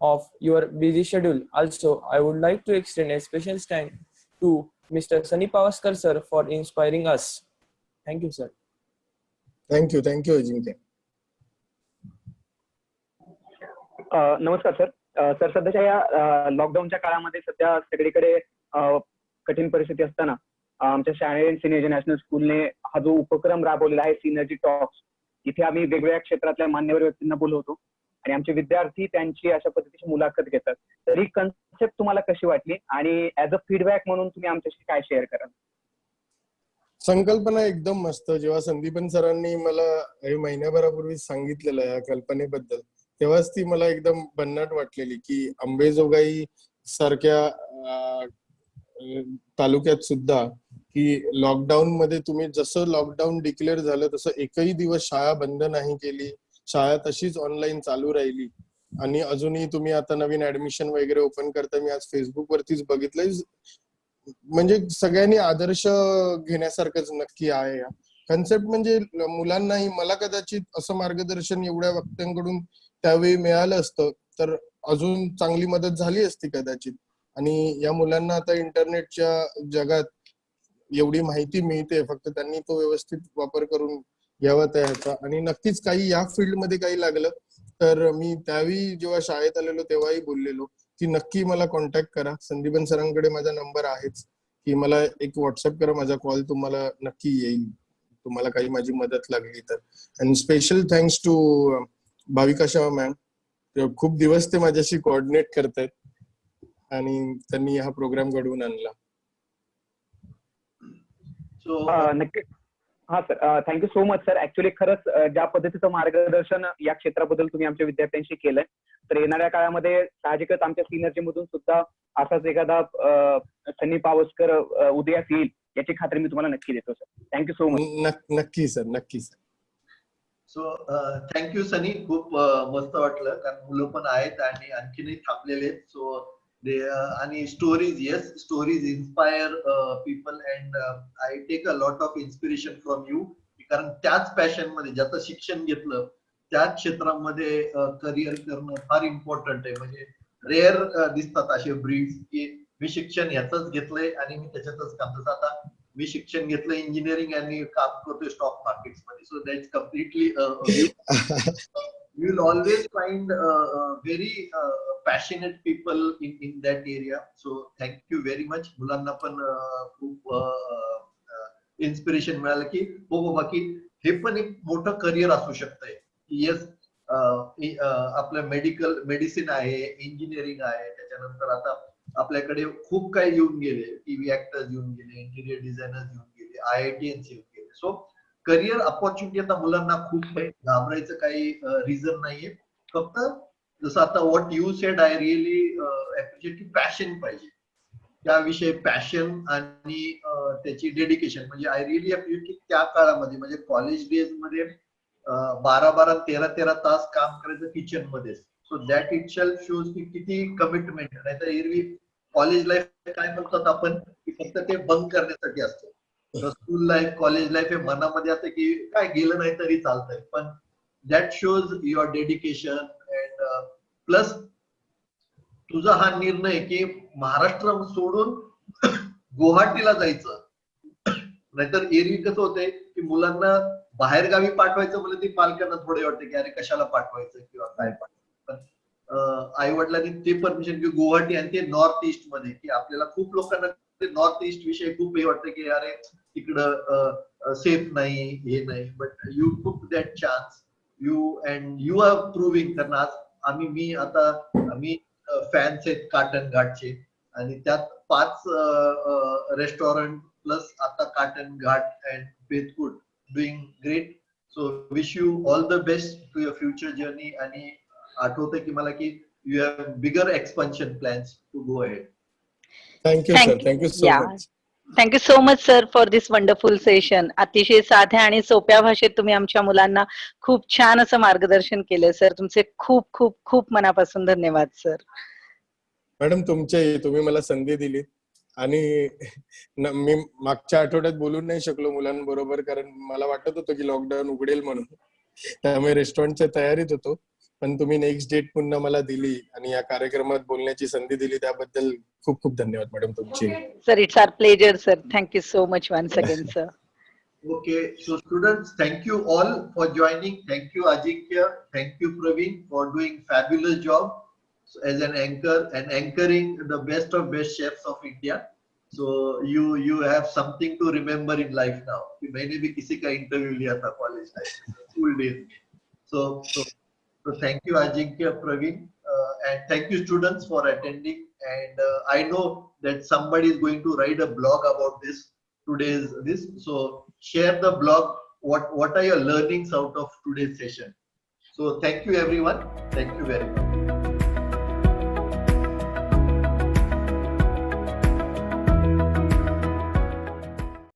of your busy schedule. Also, I would like to extend a special thanks to Mr. Sunny Pavaskar sir for inspiring us. Thank you, sir. Thank you Ajinkya. नमस्कार sir. Sir सध्याच्या या लॉकडाऊनच्या काळामध्ये सध्या सगळीकडे कठीण परिस्थिती असताना आमच्या शाळेत सिनियर नॅशनल स्कूलने हा जो उपक्रम राबवलेला आहे सिनर्जी टॉक्स, इथे आम्ही वेगवेगळ्या क्षेत्रातल्या मान्यवर व्यक्तींना बोलवतो आणि आमचे विद्यार्थी त्यांची अशा पद्धतीची मुलाखत घेतात. तर ही कन्सेप्ट तुम्हाला कशी वाटली आणि ऍज अ फीडबॅक म्हणून तुम्ही आमच्याशी काय शेअर कराल? संकल्पना एकदम मस्त. जेव्हा संदीपन सरांनी मला हे महिन्याभरापूर्वी सांगितलेलं या कल्पनेबद्दल, तेव्हाच ती मला एकदम भन्नाट वाटलेली की अंबेजोगाई सारख्या तालुक्यात सुद्धा की लॉकडाऊन मध्ये तुम्ही जसं लॉकडाऊन डिक्लेअर झालं तसं एकही दिवस शाळा बंद नाही केली. शाळा तशीच ऑनलाईन चालू राहिली. आणि अजूनही तुम्ही आता नवीन ऍडमिशन वगैरे ओपन करता. मी आज फेसबुक वरतीच बघितलंय. म्हणजे सगळ्यांनी आदर्श घेण्यासारखंच नक्की आहे या कन्सेप्ट. म्हणजे मुलांनाही, मला कदाचित असं मार्गदर्शन एवढ्या वक्त्यांकडून त्यावेळी मिळालं असतं तर अजून चांगली मदत झाली असती कदाचित. आणि या मुलांना आता इंटरनेटच्या जगात एवढी माहिती मिळते, फक्त त्यांनी तो व्यवस्थित वापर करून घ्यावा त्याचा. आणि नक्कीच काही या फील्डमध्ये काही लागलं तर मी त्यावेळी जेव्हा शाळेत आलेलो तेव्हाही बोललेलो की नक्की मला कॉन्टॅक्ट करा. संदीपन सरांकडे माझा नंबर आहेच की मला एक व्हॉट्सअप करा, माझा कॉल तुम्हाला नक्की येईल तुम्हाला काही माझी मदत लागली तर. And special thanks to Bhavika Shah ma'am. खूप दिवस ते माझ्याशी कोऑर्डिनेट करतायत आणि त्यांनी हा प्रोग्राम घडवून आणला. नक्की. हा sir, thank you so much sir. Actually खरंच ज्या पद्धतीचं मार्गदर्शन या क्षेत्राबद्दल तुम्ही आमच्या विद्यार्थ्यांशी केलंय, तर येणाऱ्या काळामध्ये साहजिकच आमच्या सिनियरजी मधून सुद्धा असाच एखादा सनी पावसकर उदयास येईल याची खात्री मी तुम्हाला नक्की देतो सर. Thank you so much. नक्की सर, नक्की सर. सो थँक्यू सनी. खूप मस्त वाटलं, कारण मुलं पण आहेत आणि आणखीनही थांबलेले आहेत. सो आणि stories, yes, stories inspire people and I take a lot of inspiration from you. कारण त्याच पॅशन मध्ये ज्याचं शिक्षण घेतलं त्याच क्षेत्रामध्ये करिअर करणं फार इम्पॉर्टंट आहे. म्हणजे रेअर दिसतात असे ब्रीड्स की मी शिक्षण ह्याच घेतलंय आणि मी त्याच्यातच काम. जसं आता मी शिक्षण घेतलं इंजिनिअरिंग आणि काम करतोय स्टॉक मार्केट्स मध्ये. So that's completely you will always find very passionate people in that area. So thank you very much. मुलांना पण खूप इन्स्पिरेशन मिळालं की हो बाबा की हे पण एक मोठं करिअर असू शकतंय. येस, आपलं मेडिसिन आहे, इंजिनिअरिंग आहे, त्याच्यानंतर आता आपल्याकडे खूप काही येऊन गेले, टीव्ही ऍक्टर्स येऊन गेले, इंटिरियर डिझायनर्स येऊन गेले, IITians येऊन गेले. सो करिअर अपॉर्च्युनिटी आता मुलांना खूप आहे, घाबरायचं काही रिझन नाहीये. फक्त जसं आता what you sed, I really appreciate की पॅशन पाहिजे त्याविषयी, पॅशन आणि त्याची डेडिकेशन. म्हणजे आय रिअली अप्रिशिएट की त्या काळामध्ये म्हणजे कॉलेज डेज मध्ये 12-12, 13-13 तास काम करायचं किचन मध्ये. So that it self shows की किती कमिटमेंट. नाहीतर एरवी कॉलेज लाईफ काय म्हणतात आपण की फक्त ते बंक करण्यासाठी असतं. स्कूल लाईफ, कॉलेज लाईफ हे मनामध्ये असं की काय गेलं नाही तरी चालतंय. पण that shows your dedication and plus तुझा हा निर्णय की महाराष्ट्र सोडून गुवाहाटीला जायचं. नाहीतर एरवी कसं होतंय की मुलांना बाहेर गावी पाठवायचं म्हणजे ते पालकांना थोडे वाटते की अरे कशाला पाठवायचं किंवा काय पाठवायचं. पण आई वडिलांनी ते परमिशन की गुवाहाटी आणि ते नॉर्थ ईस्ट मध्ये, की आपल्याला खूप लोकांना ते नॉर्थ ईस्ट विषयी खूप हे वाटतं की अरे तिकडं सेफ नाही, हे नाही. But you took that chance, you are proving. कारण आज मी फॅन्स आहेत काटन घाटचे आणि त्यात 5 रेस्टॉरंट प्लस आता Katan Ghat and Betpur doing great. So wish you all the best to your future journey. आणि आठवतंय की मला की you have bigger expansion plans to go ahead. Thank you sir, thank you so much. Thank you so much sir for this wonderful session. अतिशय साध्या आणि सोप्या भाषेत तुम्ही आमच्या मुलांना खूप छान असं मार्गदर्शन केलं सर. तुमचे खूप खूप खूप मनापासून धन्यवाद सर. मॅडम तुम्ही मला संधी दिली आणि मी मागच्या आठवड्यात बोलून नाही शकलो मुलांबरोबर, कारण मला वाटत होतं की लॉकडाऊन उघडेल म्हणून, त्यामुळे रेस्टॉरंटच्या तयारीत होतो. पण तुम्ही नेक्स्ट डेट पुन्हा मला दिली आणि या कार्यक्रमात बोलण्याची संधी दिली त्याबद्दल खूप खूप धन्यवाद मॅडम तुमचे. Sir, it's our pleasure sir. Thank you so much once again sir. Okay, so students, thank you all for joining. Thank you Ajinkya, thank you Praveen for doing fabulous job as an anchor and anchoring the best of best chefs of India. So you have something to remember in life now. कि मैंने भी किसी का interview लिया था college life, school days. So thank you Ajinkya, Praveen, and thank you students for attending. And I know that somebody is going to write a blog about this. So share the blog. What are your learnings out of today's session? So thank you everyone. Thank you very much.